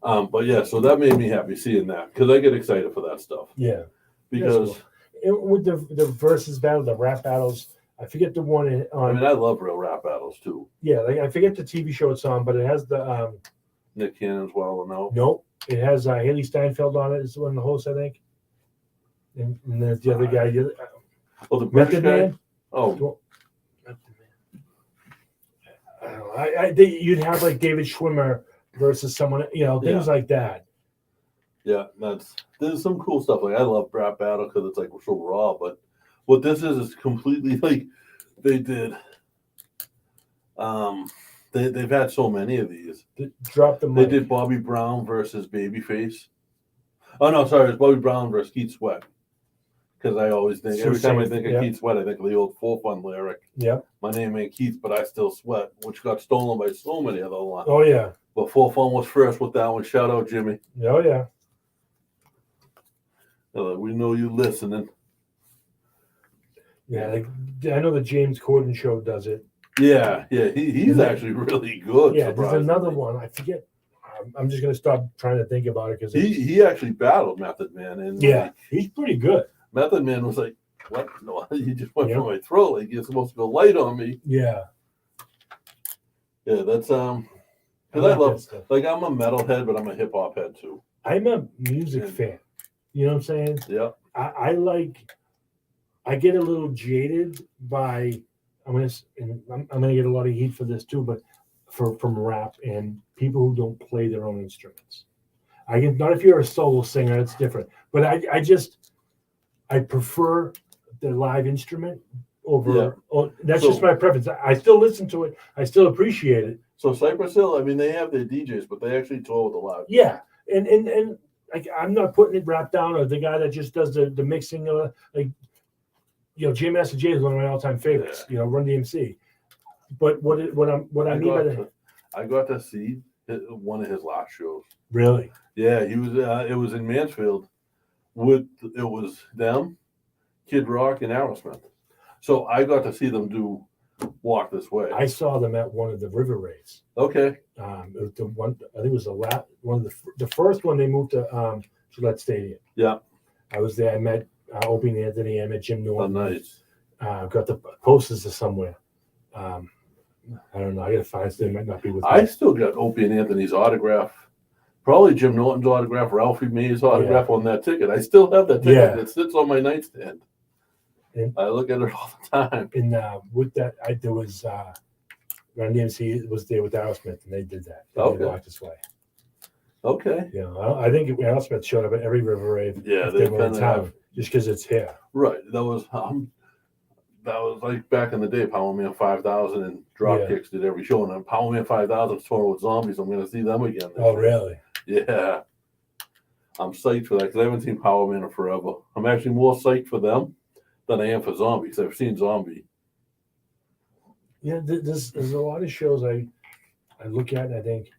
Speaker 1: But yeah, so that made me happy seeing that because I get excited for that stuff.
Speaker 2: Yeah.
Speaker 1: Because
Speaker 2: with the versus battle, the rap battles, I forget the one on.
Speaker 1: I love real rap battles too.
Speaker 2: Yeah, like I forget the TV show it's on, but it has the
Speaker 1: Nick Cannon's well, no.
Speaker 2: Nope. It has Haley Steinfeld on it. Is one of the hosts, I think. And there's the other guy.
Speaker 1: The Method
Speaker 2: Man.
Speaker 1: Oh.
Speaker 2: I don't know. You'd have like David Schwimmer versus someone, things like that.
Speaker 1: Yeah, there's some cool stuff. Like I love rap battle because it's like so raw. But what this is completely like they did. They've had so many of these.
Speaker 2: Drop the mic.
Speaker 1: They did Bobby Brown versus Babyface. Oh no, sorry, it's Bobby Brown versus Keith Sweat. Because I always think every time I think of Keith Sweat, I think of the old 4 Fun lyric.
Speaker 2: Yeah.
Speaker 1: My name ain't Keith, but I still sweat, which got stolen by so many other lines.
Speaker 2: Oh yeah.
Speaker 1: But 4 Fun was first with that one. Shout out Jimmy.
Speaker 2: Oh yeah.
Speaker 1: We know you listening.
Speaker 2: Yeah, I know the James Corden show does it.
Speaker 1: Yeah, he's actually really good.
Speaker 2: Yeah, there's another one. I forget. I'm just gonna stop trying to think about it because
Speaker 1: he actually battled Method Man, and
Speaker 2: he's pretty good.
Speaker 1: Method Man was like, "What? No, you just went for my throat. Like you're supposed to go light on me."
Speaker 2: Yeah.
Speaker 1: Yeah, that's because I love stuff. Like I'm a metalhead, but I'm a hip hop head too.
Speaker 2: I'm a music fan. You know what I'm saying?
Speaker 1: Yeah.
Speaker 2: I get a little jaded by. I'm gonna get a lot of heat for this too, but from rap and people who don't play their own instruments. Not if you're a solo singer, it's different. But I prefer the live instrument over. Yeah. That's just my preference. I still listen to it. I still appreciate it.
Speaker 1: So Cypress Hill, they have their DJs, but they actually tour with a live.
Speaker 2: Yeah, and I'm not putting it rap down or the guy that just does the mixing. J Master Jay is one of my all-time favorites. Yeah. Run DMC. But
Speaker 1: I got to see one of his last shows.
Speaker 2: Really?
Speaker 1: Yeah, he was. It was in Mansfield. It was them, Kid Rock, and Aerosmith. So I got to see them do Walk This Way.
Speaker 2: I saw them at one of the River Rays.
Speaker 1: Okay.
Speaker 2: The one I think it was one of the first one they moved to Gillette Stadium.
Speaker 1: Yeah.
Speaker 2: I was there. I met Opie and Anthony. I met Jim Norton.
Speaker 1: Oh, nice.
Speaker 2: Got the posters to somewhere. I don't know. I gotta find. They might not be with me.
Speaker 1: I still got Opie and Anthony's autograph. Probably Jim Norton's autograph, Ralphie May's autograph on that ticket. I still have that ticket. It sits on my nightstand. I look at it all the time.
Speaker 2: And with that, there was Run DMC was there with Aerosmith, and they did that. They
Speaker 1: Okay.
Speaker 2: did Walk This Way.
Speaker 1: Okay.
Speaker 2: You know, I think Aerosmith showed up at every River Rave.
Speaker 1: Yeah,
Speaker 2: if
Speaker 1: they
Speaker 2: were in
Speaker 1: kinda
Speaker 2: town,
Speaker 1: have.
Speaker 2: just because it's here.
Speaker 1: Right. That was like back in the day. Power Man 5000 and Dropkicks did every show, and then Power Man 5000 is touring with Zombies. I'm going to see them again. this
Speaker 2: Oh,
Speaker 1: year.
Speaker 2: really?
Speaker 1: Yeah. I'm psyched for that because I haven't seen Power Man in forever. I'm actually more psyched for them than I am for Zombies. I've seen Zombie.
Speaker 2: Yeah, there's a lot of shows I look at and I think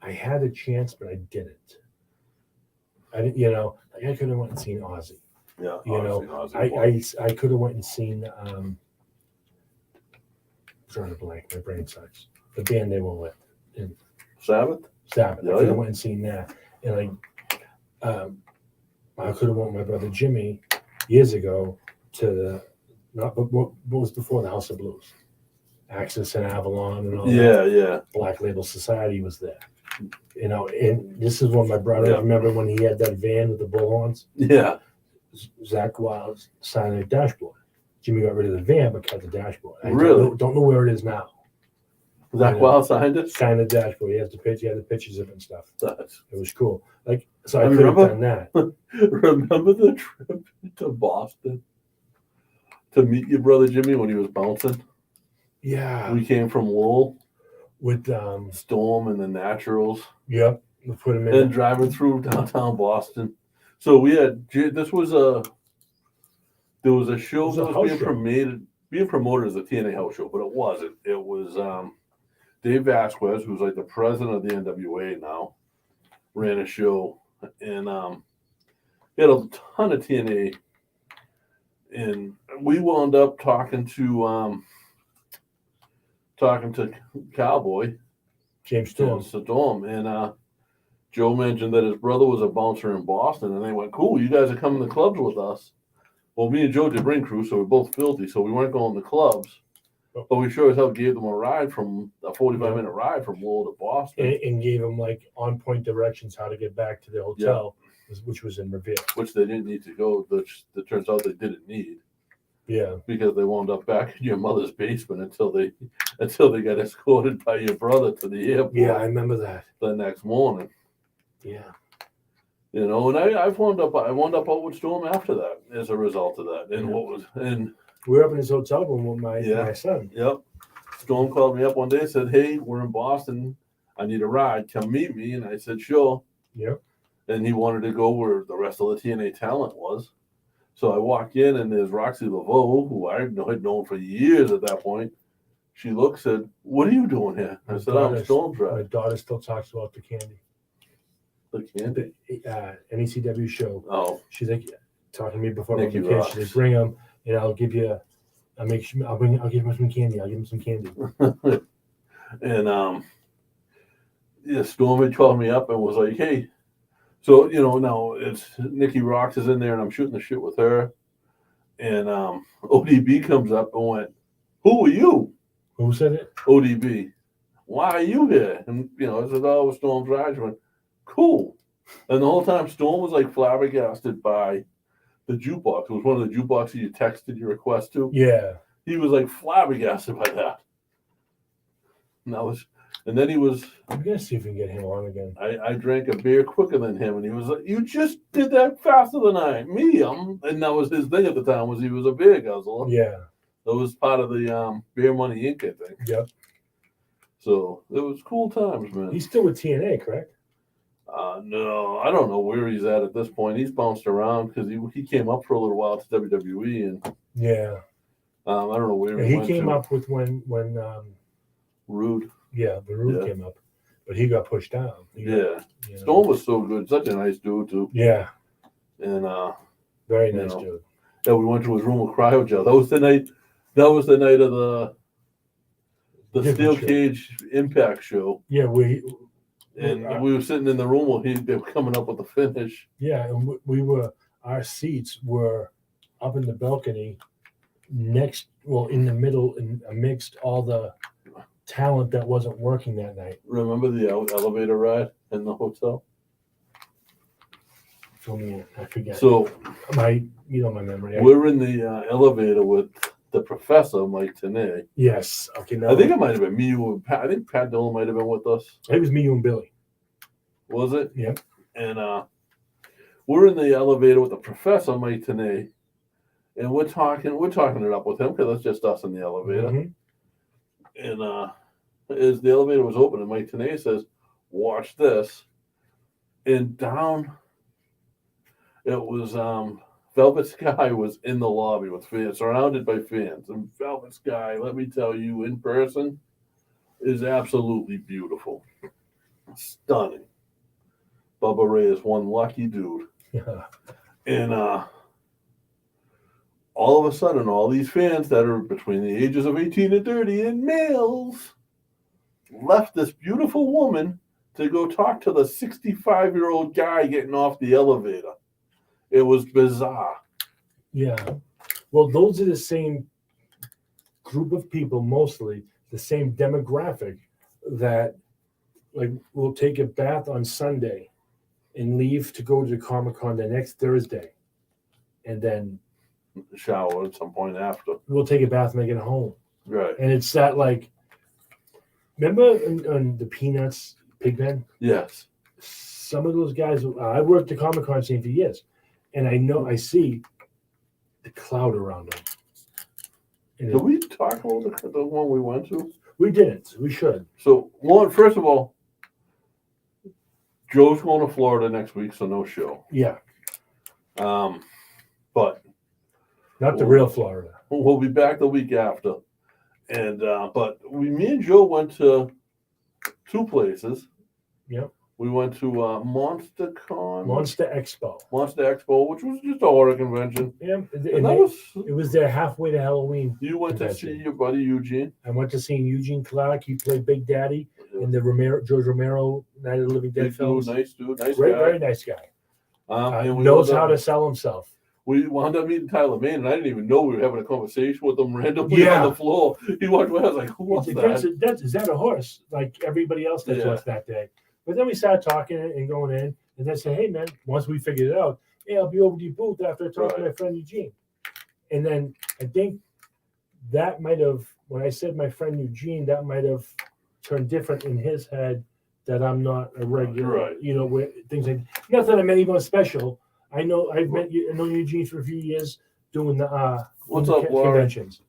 Speaker 2: I had a chance, but I didn't. I didn't, you know, like I could have went and seen Ozzy.
Speaker 1: Yeah.
Speaker 2: You know,
Speaker 1: Ozzy.
Speaker 2: I could have went and seen. I'm drawing a blank. My brain sucks. The band they went with,
Speaker 1: Sabbath?
Speaker 2: Sabbath.
Speaker 1: Yeah,
Speaker 2: I could have
Speaker 1: yeah.
Speaker 2: went and seen that, and I could have went with my brother Jimmy years ago to the what was before the House of Blues, Axis and Avalon and all that.
Speaker 1: Yeah.
Speaker 2: Black Label Society was there. You know, and this is when my brother,
Speaker 1: Yeah.
Speaker 2: I remember when he had that van with the bullhorns,
Speaker 1: Yeah.
Speaker 2: Zach Wild signed the dashboard. Jimmy got rid of the van but kept the dashboard. I
Speaker 1: Really?
Speaker 2: don't know where it is now.
Speaker 1: Zach
Speaker 2: Yeah.
Speaker 1: Wild signed it?
Speaker 2: Signed the dashboard. He has the picture, he had the pictures of it and stuff.
Speaker 1: That's-
Speaker 2: It was cool. Like, so I
Speaker 1: I
Speaker 2: could have
Speaker 1: remember-
Speaker 2: done that.
Speaker 1: Remember the trip to Boston to meet your brother Jimmy when he was bouncing?
Speaker 2: Yeah.
Speaker 1: We came from Lowell,
Speaker 2: With
Speaker 1: Storm, and the Naturals,
Speaker 2: yep. We put him in.
Speaker 1: and driving through downtown Boston. So we had there was a show
Speaker 2: It was a
Speaker 1: that
Speaker 2: house
Speaker 1: was
Speaker 2: show.
Speaker 1: being promoted as a TNA house show, but it wasn't. It was Dave Vasquez, who's like the president of the NWA now, ran a show, and he had a ton of TNA, and we wound up talking to Cowboy
Speaker 2: James
Speaker 1: Storm,
Speaker 2: Storm.
Speaker 1: and Joe mentioned that his brother was a bouncer in Boston, and they went, "Cool, you guys are coming to clubs with us." Well, me and Joe did ring crew, so we're both filthy, so we weren't going to clubs, but we sure as hell gave them a ride from a 45-minute ride from Lowell to Boston,
Speaker 2: And gave him like on point directions how to get back to the hotel, which was in Revere.
Speaker 1: which they didn't need to go. Which it turns out they didn't need
Speaker 2: Yeah.
Speaker 1: because they wound up back in your mother's basement until they got escorted by your brother to the airport.
Speaker 2: Yeah, I remember that.
Speaker 1: The next morning.
Speaker 2: Yeah.
Speaker 1: You know, and I wound up out with Storm after that as a result of that. And
Speaker 2: We were up in his hotel room with my son.
Speaker 1: Yep. Storm called me up one day and said, "Hey, we're in Boston. I need a ride. Come meet me." And I said, "Sure."
Speaker 2: Yep.
Speaker 1: And he wanted to go where the rest of the TNA talent was. So I walk in and there's Roxy Laveau, who I had known for years at that point. She looked, said, "What are you doing here?" I said, "I'm Storm's
Speaker 2: My
Speaker 1: ride."
Speaker 2: daughter still talks about the candy.
Speaker 1: The candy.
Speaker 2: NECW show.
Speaker 1: Oh,
Speaker 2: She's like talking to me before about
Speaker 1: Nikki
Speaker 2: the kids.
Speaker 1: rocks.
Speaker 2: She's like, bring them, and I'll give you. I'll give him some candy. I'll give him some candy.
Speaker 1: and Storm had called me up and was like, "Hey," so now it's Nikki Rocks is in there and I'm shooting the shit with her, and ODB comes up and went, "Who are you?"
Speaker 2: Who said it?
Speaker 1: ODB. "Why are you here?" And I said, "Oh, it was Storm's ride." She went, "Cool." And the whole time Storm was like flabbergasted by the jukebox. It was one of the jukeboxes you texted your request to.
Speaker 2: Yeah.
Speaker 1: He was like flabbergasted by that. And then he was.
Speaker 2: I'm gonna see if we can get him on again.
Speaker 1: I drank a beer quicker than him, and he was like, "You just did that faster than me." And that was his thing at the time, was he was a beer guzzler.
Speaker 2: Yeah.
Speaker 1: That was part of the Beer Money Inc. I think.
Speaker 2: Yep.
Speaker 1: So it was cool times, man.
Speaker 2: He's still with TNA, correct?
Speaker 1: No, I don't know where he's at this point. He's bounced around because he came up for a little while to WWE, and
Speaker 2: Yeah.
Speaker 1: I don't know where
Speaker 2: He
Speaker 1: went
Speaker 2: came
Speaker 1: to.
Speaker 2: up with when
Speaker 1: Rude.
Speaker 2: the Root
Speaker 1: Yeah.
Speaker 2: came up, but he got pushed down.
Speaker 1: Yeah. Storm was so good, such a nice dude too.
Speaker 2: Yeah.
Speaker 1: And
Speaker 2: Very
Speaker 1: You
Speaker 2: nice
Speaker 1: know.
Speaker 2: dude.
Speaker 1: yeah, we went to his room with Cryogel. That was the night. That was the night of the
Speaker 2: Different
Speaker 1: Steel
Speaker 2: show.
Speaker 1: Cage Impact show,
Speaker 2: Yeah,
Speaker 1: and we were sitting in the room while they were coming up with the finish.
Speaker 2: and we were, our seats were up in the balcony in the middle, and amidst all the talent that wasn't working that night.
Speaker 1: Remember the elevator ride in the hotel?
Speaker 2: Fill me in. I forget.
Speaker 1: So
Speaker 2: My memory.
Speaker 1: we're in the elevator with the professor, Mike Tenay.
Speaker 2: Yes. Okay. No.
Speaker 1: I think it might have been me, you, and Pat. I think Pat Dillon might have been with us.
Speaker 2: It was me, you, and Billy.
Speaker 1: Was it?
Speaker 2: Yep.
Speaker 1: And we're in the elevator with the professor, Mike Tenay, and we're talking it up with him because it's just us in the elevator.
Speaker 2: Mhm.
Speaker 1: And as the elevator was opening, Mike Tenay says, "Watch this." And down, it was Velvet Sky was in the lobby with fans, surrounded by fans. And Velvet Sky, let me tell you, in person, is absolutely beautiful, stunning. Bubba Ray is one lucky dude.
Speaker 2: Yeah.
Speaker 1: And all of a sudden, all these fans that are between the ages of 18 and 30 and males left this beautiful woman to go talk to the 65-year-old guy getting off the elevator. It was bizarre.
Speaker 2: Yeah. Well, those are the same group of people, mostly the same demographic that like will take a bath on Sunday and leave to go to Comic-Con the next Thursday. And then
Speaker 1: Shower at some point after.
Speaker 2: we'll take a bath and make it home.
Speaker 1: Right.
Speaker 2: And it's that like, remember on the Peanuts Pigpen?
Speaker 1: Yes.
Speaker 2: Some of those guys, I worked the Comic-Con scene for years, and I see the cloud around them. And
Speaker 1: Did we talk about the one we went to?
Speaker 2: we didn't. We should.
Speaker 1: So, one, first of all, Joe's going to Florida next week, so no show.
Speaker 2: Yeah.
Speaker 1: But
Speaker 2: Not the real Florida.
Speaker 1: we'll be back the week after. And but me and Joe went to two places.
Speaker 2: Yep.
Speaker 1: We went to MonsterCon,
Speaker 2: Monster Expo.
Speaker 1: Monster Expo, which was just a horror convention.
Speaker 2: Yeah.
Speaker 1: And
Speaker 2: And
Speaker 1: that was
Speaker 2: it was there halfway to Halloween.
Speaker 1: you went to
Speaker 2: convention.
Speaker 1: see your buddy Eugene.
Speaker 2: I went to see Eugene Clark. He played Big Daddy in the George Romero Night of the Living Dead
Speaker 1: Big
Speaker 2: films.
Speaker 1: dude, nice
Speaker 2: Very,
Speaker 1: guy.
Speaker 2: very nice guy.
Speaker 1: And we
Speaker 2: Knows
Speaker 1: wound
Speaker 2: how
Speaker 1: up-
Speaker 2: to sell himself.
Speaker 1: We wound up meeting Tyler Main, and I didn't even know we were having a conversation with him randomly
Speaker 2: Yeah.
Speaker 1: on the floor. He walked away. I was like, "Who was that?"
Speaker 2: Is that a horse? Like everybody else that
Speaker 1: Yeah.
Speaker 2: was that day. But then we started talking and going in, and then say, "Hey, man, once we figured it out, hey, I'll be over to your booth after I talk to my friend Eugene." And then I think that might have, when I said my friend Eugene, that might have turned different in his head that I'm not a regular,
Speaker 1: Right.
Speaker 2: you know, where things like, not that I'm anyone special. I know I've known Eugene for a few years doing the
Speaker 1: What's
Speaker 2: doing
Speaker 1: up,
Speaker 2: the
Speaker 1: Laura?
Speaker 2: conventions.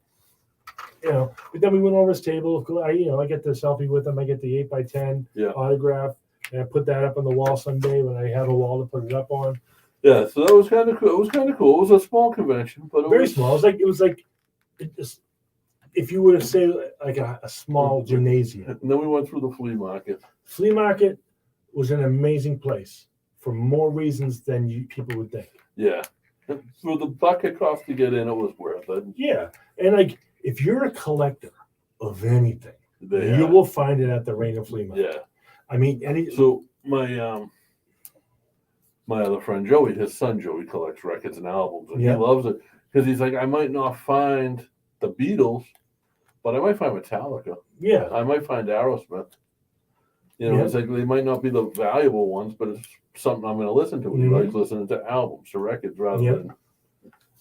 Speaker 2: You know, but then we went over his table. I get the selfie with him. I get the 8x10
Speaker 1: Yeah.
Speaker 2: autograph, and I put that up on the wall someday when I have a wall to put it up on.
Speaker 1: Yeah, so that was kind of cool. It was kind of cool. It was a small convention, but it
Speaker 2: Very
Speaker 1: was
Speaker 2: small. It was like if you were to say like a small gymnasium.
Speaker 1: And then we went through the flea market.
Speaker 2: Flea market was an amazing place for more reasons than people would think.
Speaker 1: Yeah, for the buck it cost to get in, it was worth it.
Speaker 2: Yeah, and like if you're a collector of anything,
Speaker 1: They,
Speaker 2: you will find it at the Rainer Flea Market.
Speaker 1: Yeah.
Speaker 2: I mean,
Speaker 1: So my my other friend Joey, his son Joey, collects records and albums, and
Speaker 2: Yeah.
Speaker 1: he loves it because he's like, I might not find the Beatles, but I might find Metallica.
Speaker 2: yeah,
Speaker 1: I might find Aerosmith. You know,
Speaker 2: Yeah.
Speaker 1: it's like they might not be the valuable ones, but it's something I'm going to listen to. And
Speaker 2: Mhm.
Speaker 1: he likes listening to albums, to records, rather
Speaker 2: Yeah.
Speaker 1: than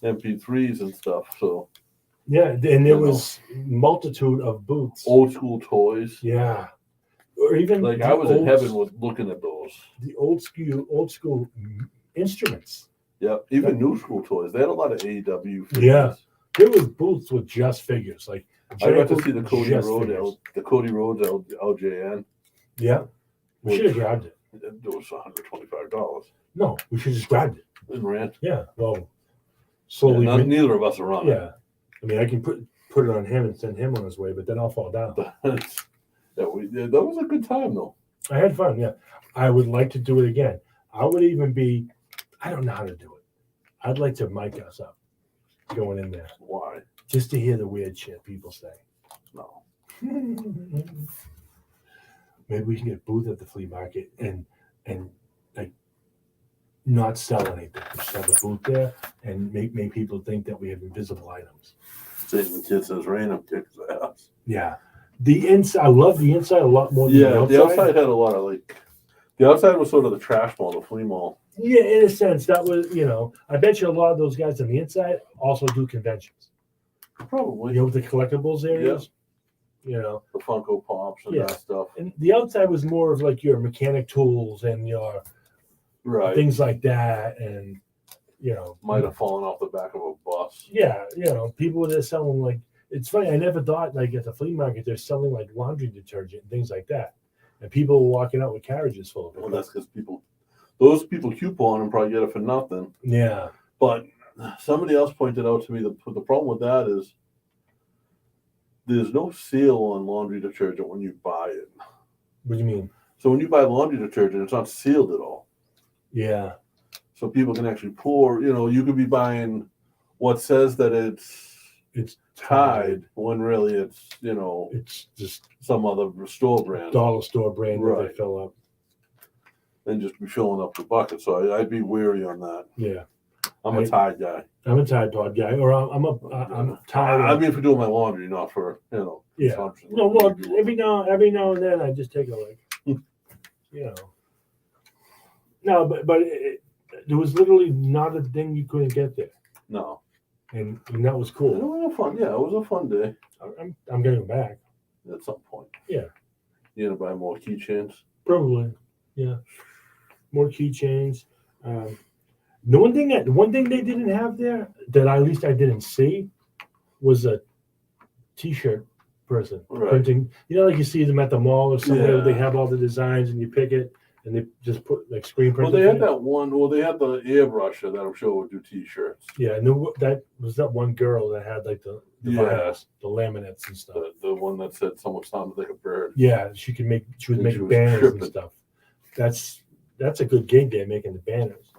Speaker 1: MP3s and stuff. So
Speaker 2: yeah, and there was multitude of booths.
Speaker 1: old school toys.
Speaker 2: Yeah, or even
Speaker 1: Like
Speaker 2: the
Speaker 1: I was in
Speaker 2: old-
Speaker 1: heaven with looking at those.
Speaker 2: the old school instruments.
Speaker 1: Yep, even new school toys. They had a lot of AEW figures.
Speaker 2: Yeah. There was booths with just figures, like
Speaker 1: I got
Speaker 2: giant
Speaker 1: to
Speaker 2: booth
Speaker 1: see the
Speaker 2: with
Speaker 1: Cody
Speaker 2: just
Speaker 1: Rhodes,
Speaker 2: figures.
Speaker 1: LJN.
Speaker 2: Yeah, we should have grabbed it.
Speaker 1: It was $125
Speaker 2: No, we should have just grabbed it.
Speaker 1: in rent.
Speaker 2: Yeah, well, slowly.
Speaker 1: Neither of us are on
Speaker 2: Yeah, I mean, I can put it on him and send him on his way, but then I'll fall down.
Speaker 1: it. That was a good time though.
Speaker 2: I had fun. Yeah, I would like to do it again. I would even be. I don't know how to do it. I'd like to mic us up, going in there,
Speaker 1: Why?
Speaker 2: just to hear the weird shit people say.
Speaker 1: No.
Speaker 2: Maybe we can get a booth at the flea market and like not sell anything. Just have a booth there and make people think that we have invisible items.
Speaker 1: Satan the kid says rain up kicks ass.
Speaker 2: Yeah. The inside, I love the inside a lot more than
Speaker 1: Yeah,
Speaker 2: the outside.
Speaker 1: the outside had a lot of like The outside was sort of the trash mall, the flea mall.
Speaker 2: Yeah, in a sense, that was, I bet you a lot of those guys on the inside also do conventions.
Speaker 1: Probably.
Speaker 2: With the collectibles areas,
Speaker 1: The Funko Pops and
Speaker 2: Yeah.
Speaker 1: that stuff.
Speaker 2: and the outside was more of like your mechanic tools and your
Speaker 1: Right.
Speaker 2: things like that, and
Speaker 1: Might have fallen off the back of a bus.
Speaker 2: yeah, people that are selling like, it's funny. I never thought like at the flea market they're selling like laundry detergent and things like that, and people were walking out with carriages full of it.
Speaker 1: Well, that's because those people coupon and probably get it for nothing.
Speaker 2: Yeah,
Speaker 1: But somebody else pointed out to me the problem with that is there's no seal on laundry detergent when you buy it.
Speaker 2: what do you mean?
Speaker 1: So when you buy laundry detergent, it's not sealed at all.
Speaker 2: Yeah,
Speaker 1: So people can actually pour. You could be buying what says that
Speaker 2: it's
Speaker 1: Tide when really it's
Speaker 2: It's just
Speaker 1: some other store brand,
Speaker 2: dollar store brand that
Speaker 1: Right.
Speaker 2: they fill up.
Speaker 1: and just be filling up the bucket. So I'd be wary on that.
Speaker 2: Yeah,
Speaker 1: I'm a Tide guy.
Speaker 2: I'm a Tide Pod guy, or I'm Tide.
Speaker 1: I mean, for doing my laundry, not for
Speaker 2: Yeah.
Speaker 1: consumption.
Speaker 2: No, well, every now and then I just take a look. No, but there was literally not a thing you couldn't get there,
Speaker 1: No.
Speaker 2: and that was
Speaker 1: It
Speaker 2: cool.
Speaker 1: was a fun. Yeah, it was a fun day
Speaker 2: I'm going back.
Speaker 1: at some point.
Speaker 2: Yeah.
Speaker 1: You gonna buy more keychains?
Speaker 2: Probably, yeah. More keychains. The one thing they didn't have there that at least I didn't see was a T-shirt person
Speaker 1: Right.
Speaker 2: printing. Like you see them at the mall or somewhere.
Speaker 1: Yeah.
Speaker 2: They have all the designs and you pick it and they just put like screen
Speaker 1: Well,
Speaker 2: print.
Speaker 1: they had that one. Well, they had the airbrusher that I'm sure would do T-shirts.
Speaker 2: Yeah, and that was that one girl that had like the
Speaker 1: Yeah.
Speaker 2: vinyls, the laminates and stuff.
Speaker 1: The one that said someone sounded like a bird.
Speaker 2: Yeah, she would
Speaker 1: And
Speaker 2: make
Speaker 1: she was
Speaker 2: banners
Speaker 1: tripping.
Speaker 2: and stuff. That's a good gig there, making the banners.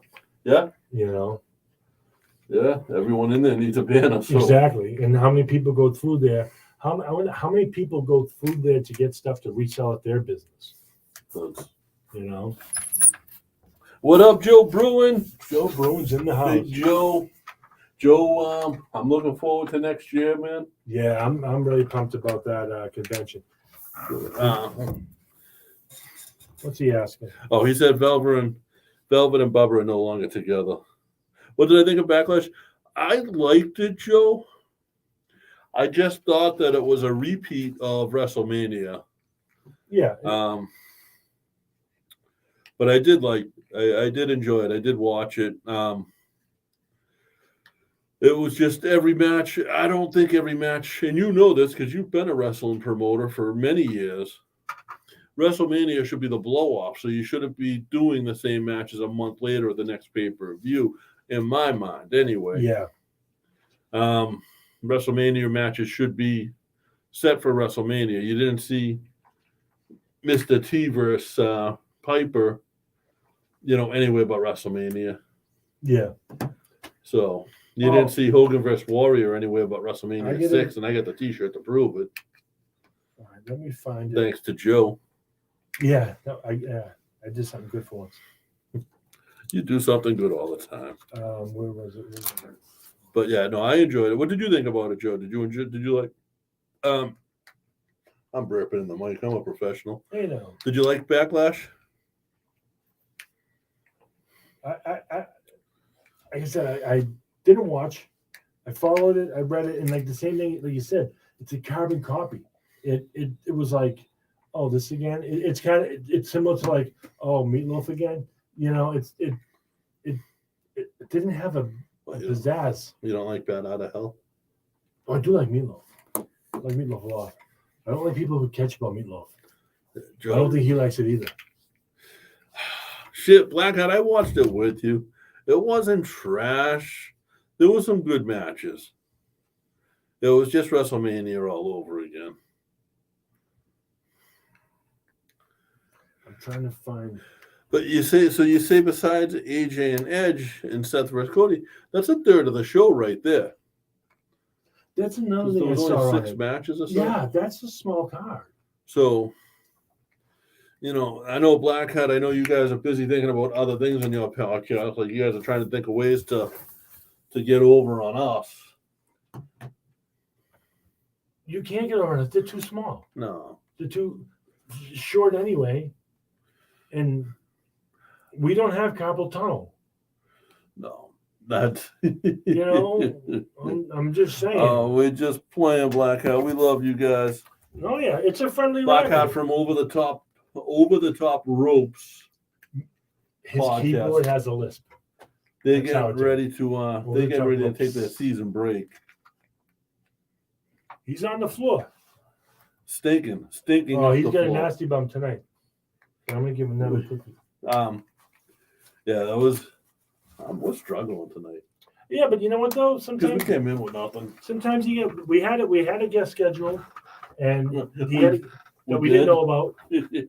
Speaker 1: Yeah,
Speaker 2: Yeah,
Speaker 1: everyone in there needs a banner. So
Speaker 2: exactly. And how many people go through there? I wonder how many people go through there to get stuff to resell at their business?
Speaker 1: that's- What up, Joe Bruin?
Speaker 2: Joe Bruin's in the
Speaker 1: Big
Speaker 2: house.
Speaker 1: Joe. Joe, I'm looking forward to next year, man.
Speaker 2: Yeah, I'm really pumped about that convention. What's he asking?
Speaker 1: Oh, he said Velvet and Bubba are no longer together. What did I think of Backlash? I liked it, Joe. I just thought that it was a repeat of WrestleMania.
Speaker 2: Yeah,
Speaker 1: But I did I did enjoy it. I did watch it. It was just every match. I don't think every match, and you know this because you've been a wrestling promoter for many years. WrestleMania should be the blow off, so you shouldn't be doing the same matches a month later at the next pay-per-view, in my mind, anyway.
Speaker 2: yeah,
Speaker 1: WrestleMania matches should be set for WrestleMania. You didn't see Mr. T versus Piper, anywhere but WrestleMania.
Speaker 2: yeah.
Speaker 1: So you
Speaker 2: Oh.
Speaker 1: didn't see Hogan versus Warrior anywhere but
Speaker 2: I
Speaker 1: WrestleMania
Speaker 2: get
Speaker 1: 6, and I got the T-shirt to prove it,
Speaker 2: All right, let me find it.
Speaker 1: thanks to Joe.
Speaker 2: Yeah, no, I did something good for once.
Speaker 1: You do something good all the time.
Speaker 2: Where was it?
Speaker 1: But yeah, no, I enjoyed it. What did you think about it, Joe? Did you enjoy? Did you like? I'm burping in the mic. I'm a professional. Did you like Backlash?
Speaker 2: Like I said, I didn't watch. I followed it. I read it, and like the same thing, like you said, it's a carbon copy. It was like, oh, this again. It's kind of it's similar to like, oh, Meatloaf again. It didn't have a pizzazz.
Speaker 1: You don't like Bat Out of Hell?
Speaker 2: Oh, I do like Meatloaf. I like Meatloaf a lot. I don't like people who catch about Meatloaf. I
Speaker 1: Joe,
Speaker 2: don't think he likes it either.
Speaker 1: shit, Blackheart. I watched it with you. It wasn't trash. There were some good matches. It was just WrestleMania all over again.
Speaker 2: I'm trying to find.
Speaker 1: But you say besides AJ and Edge and Seth versus Cody, that's a third of the show right there.
Speaker 2: That's another
Speaker 1: There
Speaker 2: thing I
Speaker 1: was
Speaker 2: saw.
Speaker 1: only
Speaker 2: on
Speaker 1: 6
Speaker 2: it.
Speaker 1: matches or something.
Speaker 2: Yeah, that's a small card.
Speaker 1: So, I know Blackheart, I know you guys are busy thinking about other things on your podcast. Like you guys are trying to think of ways to get over on us.
Speaker 2: You can't get over it. They're too small.
Speaker 1: No.
Speaker 2: They're too short anyway. And We don't have carpal tunnel.
Speaker 1: No, that's
Speaker 2: You know, I'm just saying.
Speaker 1: Oh, we're just playing Blackheart. We love you guys.
Speaker 2: Oh yeah, it's a friendly
Speaker 1: Blackheart
Speaker 2: rivalry.
Speaker 1: from Over the Top Ropes.
Speaker 2: His
Speaker 1: podcast.
Speaker 2: keyboard has a lisp.
Speaker 1: They
Speaker 2: That's how
Speaker 1: get
Speaker 2: it is.
Speaker 1: ready to
Speaker 2: Over
Speaker 1: they
Speaker 2: the
Speaker 1: get
Speaker 2: Top
Speaker 1: ready to
Speaker 2: Ropes.
Speaker 1: take their season break.
Speaker 2: He's on the floor.
Speaker 1: Stinking.
Speaker 2: Oh,
Speaker 1: up
Speaker 2: he's
Speaker 1: the
Speaker 2: got a
Speaker 1: floor.
Speaker 2: nasty bum tonight. I'm gonna give him another cookie.
Speaker 1: Yeah, that was. We're struggling tonight
Speaker 2: Yeah, but you know what though?
Speaker 1: because we
Speaker 2: Sometimes,
Speaker 1: came in with nothing.
Speaker 2: sometimes you get. We had a guest schedule, and he
Speaker 1: We-
Speaker 2: had
Speaker 1: we
Speaker 2: that we didn't
Speaker 1: did.
Speaker 2: know about,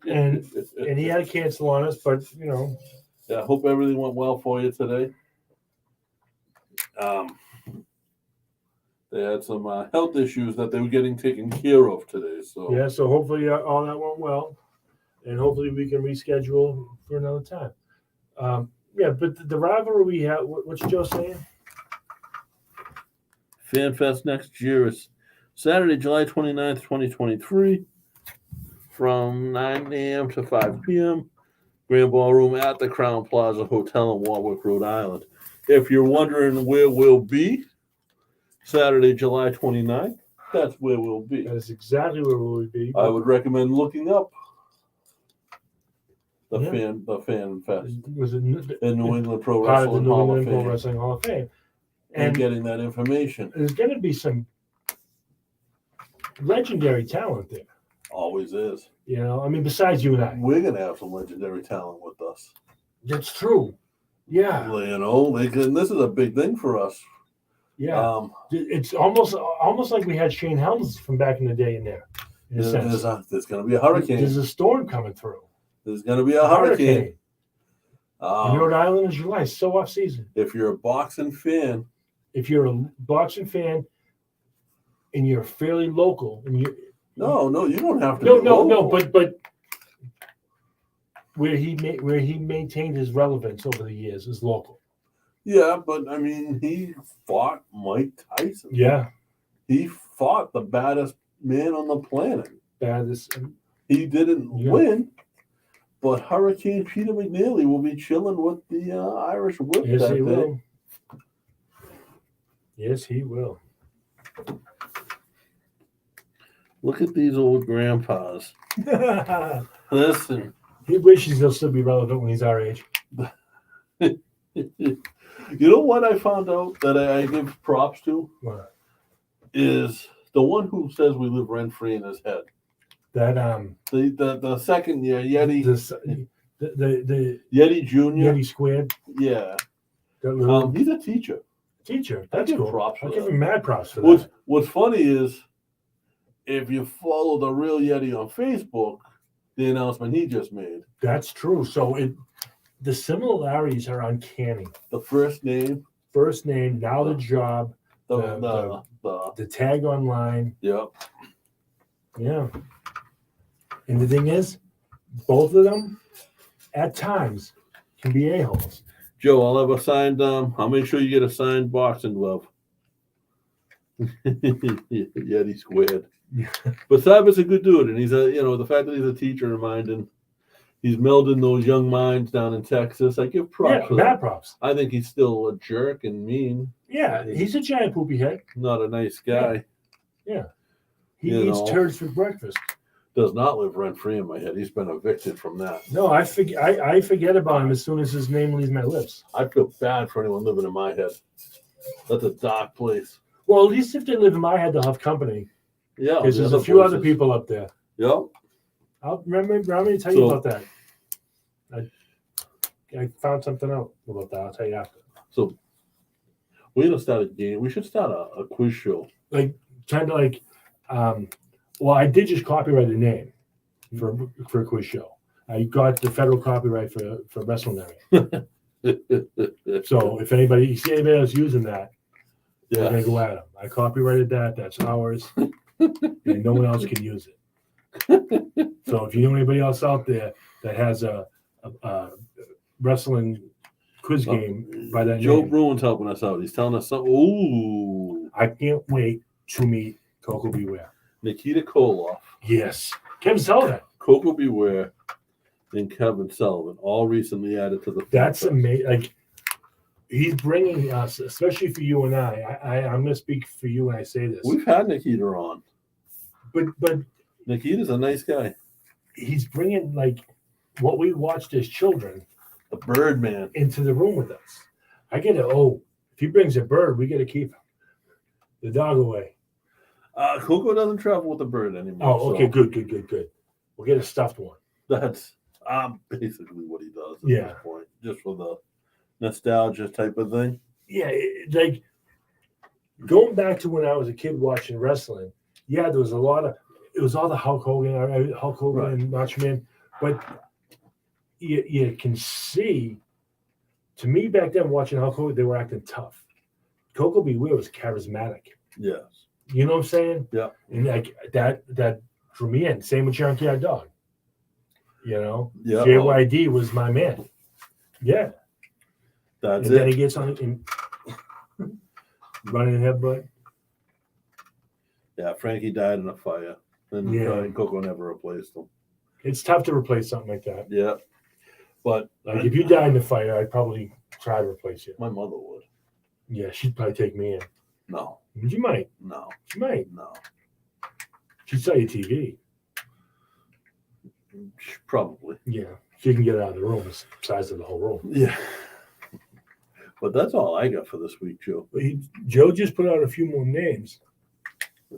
Speaker 2: and he had to cancel on us. But you know,
Speaker 1: Yeah, I hope everything went well for you today. They had some health issues that they were getting taken care of today. So
Speaker 2: yeah. So hopefully all that went well, and hopefully we can reschedule for another time. Yeah, but the rivalry we have. What's Joe saying?
Speaker 1: FanFest next year is Saturday, July 29th, 2023, from 9 a.m. to 5 p.m. Grand Ballroom at the Crown Plaza Hotel in Warwick, Rhode Island. If you're wondering where we'll be, Saturday, July 29th, that's where we'll be.
Speaker 2: That is exactly where we would be.
Speaker 1: I would recommend looking up the
Speaker 2: Yeah.
Speaker 1: fan fest
Speaker 2: Was it
Speaker 1: in New England Pro
Speaker 2: part of the
Speaker 1: Wrestling
Speaker 2: New
Speaker 1: Hall of
Speaker 2: England Pro
Speaker 1: Fame
Speaker 2: Wrestling Hall of Fame?
Speaker 1: and
Speaker 2: And
Speaker 1: getting that information.
Speaker 2: there's going to be some legendary talent there.
Speaker 1: Always is.
Speaker 2: You know, I mean, besides you and I.
Speaker 1: We're gonna have some legendary talent with us.
Speaker 2: That's true. Yeah,
Speaker 1: You know, and this is a big thing for us.
Speaker 2: yeah. It's almost like we had Shane Helms from back in the day in there. In a sense.
Speaker 1: There's going to be a hurricane.
Speaker 2: There's a storm coming through.
Speaker 1: There's going to be a hurricane.
Speaker 2: In Rhode Island in July, so off season.
Speaker 1: If you're a boxing fan,
Speaker 2: If you're a boxing fan and you're fairly local, and you
Speaker 1: no, you don't have to.
Speaker 2: no,
Speaker 1: be
Speaker 2: no,
Speaker 1: local.
Speaker 2: but where he maintained his relevance over the years is local.
Speaker 1: Yeah, but I mean, he fought Mike Tyson.
Speaker 2: Yeah,
Speaker 1: He fought the baddest man on the planet.
Speaker 2: baddest.
Speaker 1: He didn't
Speaker 2: Yeah.
Speaker 1: win, but Hurricane Peter McNeely will be chilling with the Irish Whip
Speaker 2: Yes,
Speaker 1: that
Speaker 2: he
Speaker 1: day.
Speaker 2: will. Yes, he will.
Speaker 1: Look at these old grandpas. Listen.
Speaker 2: He wishes he'll still be relevant when he's our age.
Speaker 1: You know what I found out that I give props to
Speaker 2: What?
Speaker 1: is the one who says we live rent free in his head.
Speaker 2: That
Speaker 1: The second year Yeti
Speaker 2: the
Speaker 1: Yeti Junior.
Speaker 2: Yeti squared.
Speaker 1: Yeah,
Speaker 2: That little
Speaker 1: he's a teacher.
Speaker 2: teacher.
Speaker 1: I
Speaker 2: That's
Speaker 1: give
Speaker 2: cool.
Speaker 1: props
Speaker 2: I
Speaker 1: for
Speaker 2: give
Speaker 1: that.
Speaker 2: him mad props for that.
Speaker 1: What's funny is if you follow the real Yeti on Facebook, the announcement he just made,
Speaker 2: That's true. So the similarities are uncanny.
Speaker 1: the first name,
Speaker 2: First name, now the job,
Speaker 1: the
Speaker 2: the tag online.
Speaker 1: yeah.
Speaker 2: Yeah. And the thing is, both of them at times can be a-holes.
Speaker 1: Joe, I'll have a signed. I'll make sure you get a signed boxing glove. Yeti squared.
Speaker 2: Yeah.
Speaker 1: But Cyber's a good dude, and he's the fact that he's a teacher of mine and he's melding those young minds down in Texas. I give props
Speaker 2: Yeah,
Speaker 1: for
Speaker 2: mad
Speaker 1: that.
Speaker 2: props.
Speaker 1: I think he's still a jerk and mean,
Speaker 2: Yeah, he's a giant poopy head.
Speaker 1: not a nice guy.
Speaker 2: He
Speaker 1: You
Speaker 2: eats
Speaker 1: know.
Speaker 2: turds for breakfast.
Speaker 1: Does not live rent free in my head. He's been evicted from that.
Speaker 2: No, I forget about him as soon as his name leaves my lips.
Speaker 1: I feel bad for anyone living in my head. That's a dark place.
Speaker 2: Well, at least if they live in my head, they'll have company.
Speaker 1: Yeah,
Speaker 2: Because
Speaker 1: the
Speaker 2: there's a
Speaker 1: other
Speaker 2: few other
Speaker 1: places.
Speaker 2: people up there.
Speaker 1: Yep.
Speaker 2: I'll remember me to tell you
Speaker 1: So-
Speaker 2: about that. I found something out about that. I'll tell you after.
Speaker 1: So we're gonna start a game. We should start a quiz show.
Speaker 2: Kind of like, well, I did just copyright the name for a quiz show. I got the federal copyright for Wrestling Area. So if anybody else using that, we're gonna
Speaker 1: Yeah.
Speaker 2: go at them. I copyrighted that. That's ours, and no one else can use it. So if you know anybody else out there that has a wrestling quiz game by that
Speaker 1: Joe
Speaker 2: name,
Speaker 1: Bruin's helping us out. He's telling us something. Ooh,
Speaker 2: I can't wait to meet Coco Beware.
Speaker 1: Nikita Koloff.
Speaker 2: Yes, Kevin Sullivan.
Speaker 1: Coco Beware and Kevin Sullivan, all recently added to the.
Speaker 2: That's
Speaker 1: Fest.
Speaker 2: amazing. Like he's bringing us, especially for you and I'm going to speak for you when I say this.
Speaker 1: We've had Nikita on.
Speaker 2: But
Speaker 1: Nikita's a nice guy.
Speaker 2: he's bringing like what we watched as children
Speaker 1: The Birdman.
Speaker 2: into the room with us. I get it. Oh, if he brings a bird, we got to keep the dog away.
Speaker 1: Coco doesn't travel with the bird anymore.
Speaker 2: Oh, okay,
Speaker 1: so
Speaker 2: good. We'll get a stuffed one.
Speaker 1: That's basically what he does at
Speaker 2: Yeah.
Speaker 1: this point, just for the nostalgia type of thing.
Speaker 2: Yeah, like going back to when I was a kid watching wrestling. Yeah, there was a lot of it was all the Hulk Hogan
Speaker 1: Right.
Speaker 2: and Macho Man, but you can see. To me, back then watching Hulk Hogan, they were acting tough. Coco Beware was charismatic.
Speaker 1: Yes.
Speaker 2: You know what I'm saying?
Speaker 1: Yeah.
Speaker 2: And like that drew me in. Same with Junkyard Dog. You know,
Speaker 1: Yeah.
Speaker 2: JYD was my man. Yeah.
Speaker 1: That's
Speaker 2: And then
Speaker 1: it.
Speaker 2: he gets on and running headbutt.
Speaker 1: Yeah, Frankie died in a fire. And
Speaker 2: Yeah.
Speaker 1: Coco never replaced him.
Speaker 2: It's tough to replace something like that.
Speaker 1: Yeah. But
Speaker 2: Like if you died in the fire, I'd probably try to replace you.
Speaker 1: my mother would.
Speaker 2: Yeah, she'd probably take me in.
Speaker 1: No.
Speaker 2: She might.
Speaker 1: No.
Speaker 2: She might.
Speaker 1: No.
Speaker 2: She'd sell you TV.
Speaker 1: Probably.
Speaker 2: Yeah. She can get it out of the room. It's the size of the whole room.
Speaker 1: Yeah. But that's all I got for this week, Joe.
Speaker 2: But Joe just put out a few more names.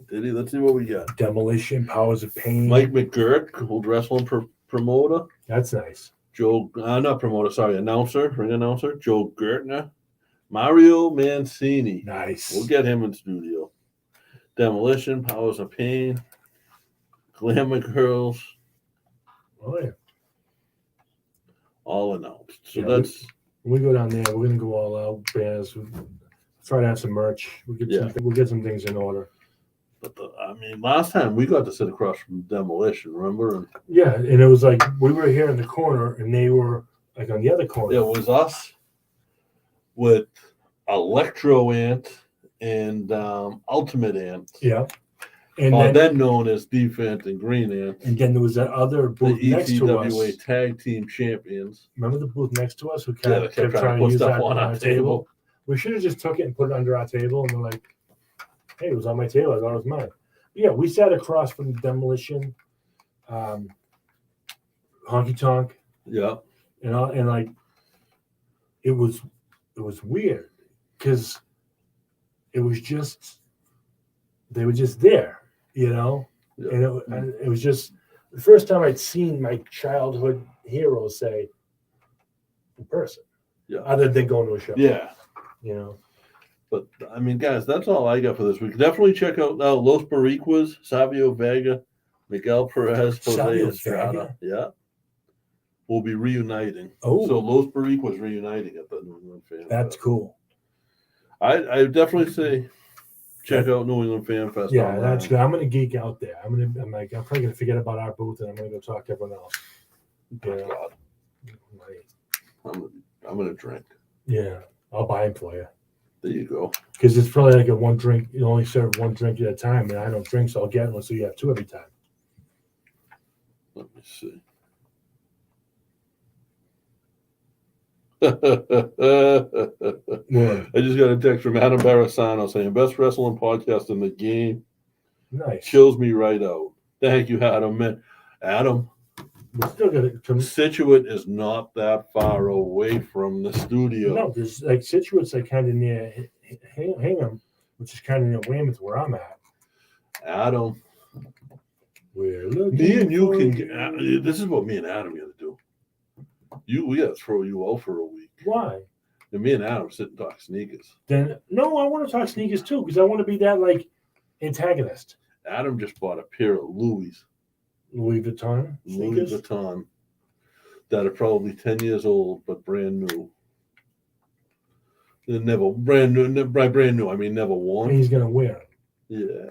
Speaker 1: Did he? Let's see what we got.
Speaker 2: Demolition, Powers of Pain.
Speaker 1: Mike McGurk, old wrestling promoter.
Speaker 2: That's nice.
Speaker 1: Joe, not promoter, sorry, announcer, ring announcer. Joe Gertner. Mario Mancini.
Speaker 2: Nice.
Speaker 1: We'll get him in studio. Demolition, Powers of Pain. Glamour Girls,
Speaker 2: Oh, yeah.
Speaker 1: all announced. So
Speaker 2: Yeah,
Speaker 1: that's
Speaker 2: When we go down there, we're going to go all out. Banners. We'll try to have some merch. We'll get some things in order.
Speaker 1: but last time we got to sit across from Demolition, remember? And
Speaker 2: Yeah, and it was like we were here in the corner, and they were like on the other corner.
Speaker 1: it was us with Electro Ant and Ultimate Ant.
Speaker 2: Yeah. And
Speaker 1: Then known as Defant and Green Ant.
Speaker 2: and then there was that other
Speaker 1: The
Speaker 2: booth next to
Speaker 1: ECWA
Speaker 2: us.
Speaker 1: Tag Team Champions.
Speaker 2: Remember the booth next to us who
Speaker 1: Yeah,
Speaker 2: kept,
Speaker 1: they kept trying to
Speaker 2: trying to
Speaker 1: put
Speaker 2: use
Speaker 1: stuff
Speaker 2: that
Speaker 1: on our table.
Speaker 2: We should have just took it and put it under our table, and we're like, "Hey, it was on my table. I thought it was mine." Yeah, we sat across from Demolition, Honky Tonk,
Speaker 1: Yeah.
Speaker 2: and like it was weird because it was just they were just there, you know,
Speaker 1: Yeah.
Speaker 2: and it was just the first time I'd seen my childhood heroes say in person,
Speaker 1: Yeah.
Speaker 2: other than going to a show,
Speaker 1: Yeah.
Speaker 2: you know.
Speaker 1: But guys, that's all I got for this week. Definitely check out now Los Boricuas, Savio Vega, Miguel Perez, Jose
Speaker 2: Savio
Speaker 1: Estrada. Yeah. We'll be reuniting.
Speaker 2: Oh,
Speaker 1: So Los Boricuas reuniting at the New England Fan
Speaker 2: that's
Speaker 1: Fest.
Speaker 2: cool.
Speaker 1: I definitely say check out New England Fan Fest.
Speaker 2: Yeah,
Speaker 1: online.
Speaker 2: that's good. I'm gonna geek out there. I'm probably gonna forget about our booth and I'm gonna go talk to everyone else.
Speaker 1: Oh,
Speaker 2: Yeah.
Speaker 1: God. I'm gonna drink.
Speaker 2: Yeah, I'll buy them for you.
Speaker 1: There you go.
Speaker 2: Because it's probably like a one drink. You only serve one drink at a time, and I don't drink, so I'll get one. So you have two every time.
Speaker 1: Let me see.
Speaker 2: Yeah,
Speaker 1: I just got a text from Adam Barasano saying best wrestling podcast in the game.
Speaker 2: nice.
Speaker 1: Chills me right out. Thank you, Adam. Man, Adam,
Speaker 2: We still got to.
Speaker 1: Situate is not that far away from the studio.
Speaker 2: No, there's like Situate's like kind of near Hingham, which is kind of near Weymouth, where I'm at.
Speaker 1: Adam,
Speaker 2: We're looking.
Speaker 1: me and you
Speaker 2: for
Speaker 1: can get, this is what me and Adam got to do. We got to throw you out for a week.
Speaker 2: Why?
Speaker 1: And me and Adam sit and talk sneakers.
Speaker 2: Then no, I want to talk sneakers too because I want to be that like antagonist.
Speaker 1: Adam just bought a pair of Louis
Speaker 2: Vuitton sneakers.
Speaker 1: Vuitton that are probably 10 years old, but brand new. They're never brand new. By brand new, I mean never
Speaker 2: And
Speaker 1: worn.
Speaker 2: he's gonna wear it.
Speaker 1: Yeah,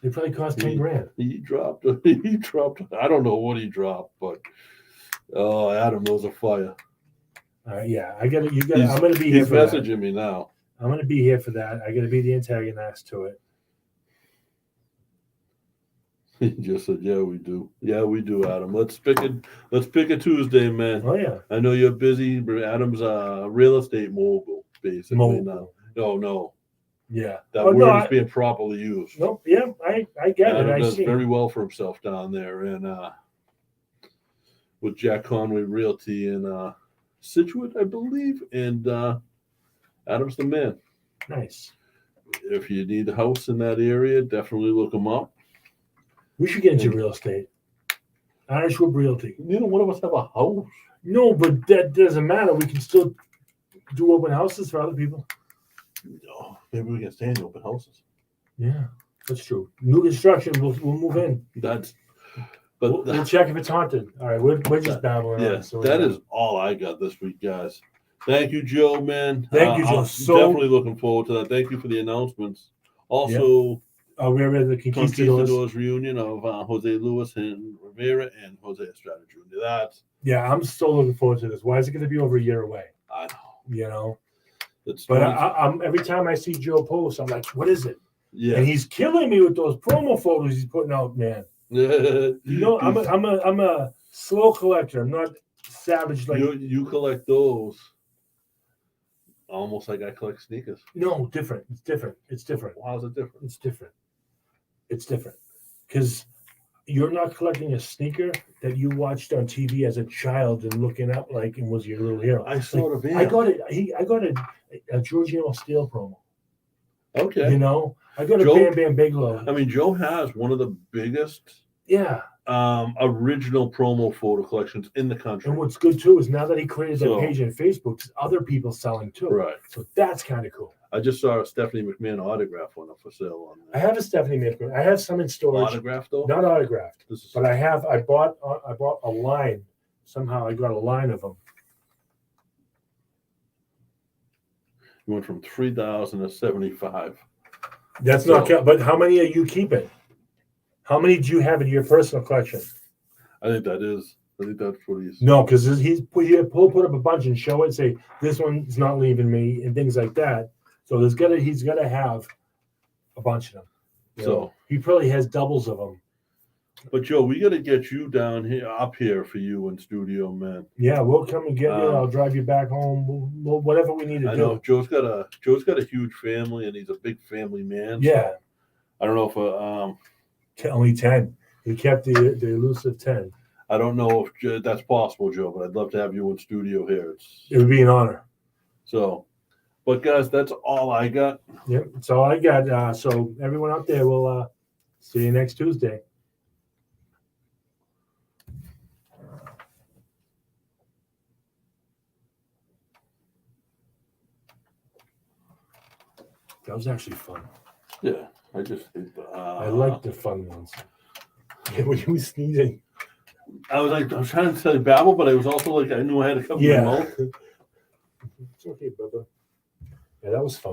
Speaker 2: They probably cost 10 grand.
Speaker 1: he dropped. He dropped. I don't know what he dropped, but Adam knows a fire.
Speaker 2: Yeah, I got it. You got. I'm gonna be here
Speaker 1: He's
Speaker 2: for that.
Speaker 1: messaging me now.
Speaker 2: I'm gonna be here for that. I gotta be the antagonist to it.
Speaker 1: He just said, "Yeah, we do. Yeah, we do, Adam. Let's pick a Tuesday, man.
Speaker 2: Oh yeah,
Speaker 1: I know you're busy, but Adam's a real estate mogul, basically now.
Speaker 2: mogul.
Speaker 1: No,
Speaker 2: Yeah.
Speaker 1: that
Speaker 2: Oh, no,
Speaker 1: word is being properly used.
Speaker 2: Nope. Yeah, I get
Speaker 1: Adam
Speaker 2: it. I
Speaker 1: does
Speaker 2: see.
Speaker 1: very well for himself down there, and with Jack Conway Realty in Situate, I believe, and Adam's the man.
Speaker 2: Nice.
Speaker 1: If you need a house in that area, definitely look him up.
Speaker 2: We should get into real estate. Irish Whip Realty.
Speaker 1: Neither one of us have a house.
Speaker 2: No, but that doesn't matter. We can still do open houses for other people.
Speaker 1: No, maybe we can stay in open houses.
Speaker 2: Yeah, that's true. New construction, we'll move in.
Speaker 1: That's, but
Speaker 2: We'll check if it's haunted. All right, we're just babbling.
Speaker 1: yeah,
Speaker 2: on, so
Speaker 1: that is all I got this week, guys. Thank you, Joe, man.
Speaker 2: Thank you, Joe.
Speaker 1: I'm
Speaker 2: So-
Speaker 1: definitely looking forward to that. Thank you for the announcements. Also,
Speaker 2: we're at the Conquistadors.
Speaker 1: Conquistadors reunion of Jose Luis and Rivera and Jose Estrada Jr. That's,
Speaker 2: Yeah, I'm still looking forward to this. Why is it going to be over a year away?
Speaker 1: I know.
Speaker 2: You know,
Speaker 1: That's
Speaker 2: but I'm every time I see Joe post, I'm like, what is it?
Speaker 1: yeah.
Speaker 2: And he's killing me with those promo photos he's putting out, man. You know, I'm a slow collector. I'm not savage like.
Speaker 1: you collect those almost like I collect sneakers.
Speaker 2: No, different. It's different. It's different.
Speaker 1: How's it different?
Speaker 2: It's different. It's different because you're not collecting a sneaker that you watched on TV as a child and looking up like and was your little hero.
Speaker 1: I sort of am.
Speaker 2: I got it. I got a Giorgio Steele promo.
Speaker 1: Okay.
Speaker 2: You know, I got a
Speaker 1: Joe-
Speaker 2: Bam Bam Bigelow.
Speaker 1: I mean, Joe has one of the biggest
Speaker 2: Yeah.
Speaker 1: original promo photo collections in the country.
Speaker 2: And what's good too is now that he created that
Speaker 1: So-
Speaker 2: page on Facebook, there's other people selling too.
Speaker 1: Right.
Speaker 2: So that's kind of cool.
Speaker 1: I just saw a Stephanie McMahon autograph one up for sale on
Speaker 2: I have a Stephanie Mitchell. I have some in storage,
Speaker 1: autograph though.
Speaker 2: not autographed,
Speaker 1: This is
Speaker 2: but I bought a line. Somehow I got a line of them.
Speaker 1: you went from 3,000 to 75.
Speaker 2: That's
Speaker 1: So-
Speaker 2: not count. But how many are you keeping? How many do you have in your personal collection?
Speaker 1: I think that's what he's.
Speaker 2: No, because he'll put up a bunch and show it, say this one's not leaving me, and things like that. So he's gotta have a bunch of them. You
Speaker 1: So-
Speaker 2: know, he probably has doubles of them.
Speaker 1: But Joe, we got to get you down here, up here for you in studio, man.
Speaker 2: Yeah, we'll come and get you.
Speaker 1: Um,
Speaker 2: I'll drive you back home. We'll whatever we need to
Speaker 1: I
Speaker 2: do.
Speaker 1: know Joe's got a huge family and he's a big family man.
Speaker 2: Yeah,
Speaker 1: I don't know if
Speaker 2: only 10. He kept the elusive 10.
Speaker 1: I don't know if that's possible, Joe, but I'd love to have you in studio here.
Speaker 2: It would be an honor.
Speaker 1: But guys, that's all I got.
Speaker 2: Yep, that's all I got. So everyone out there, we'll see you next Tuesday. That was actually fun.
Speaker 1: Yeah, I just
Speaker 2: I like the fun ones. Yeah, when you were sneezing.
Speaker 1: I was trying to say babble, but I was also like I knew I had to cover my
Speaker 2: Yeah.
Speaker 1: mouth.
Speaker 2: It's okay, Bubba. Yeah, that was fun.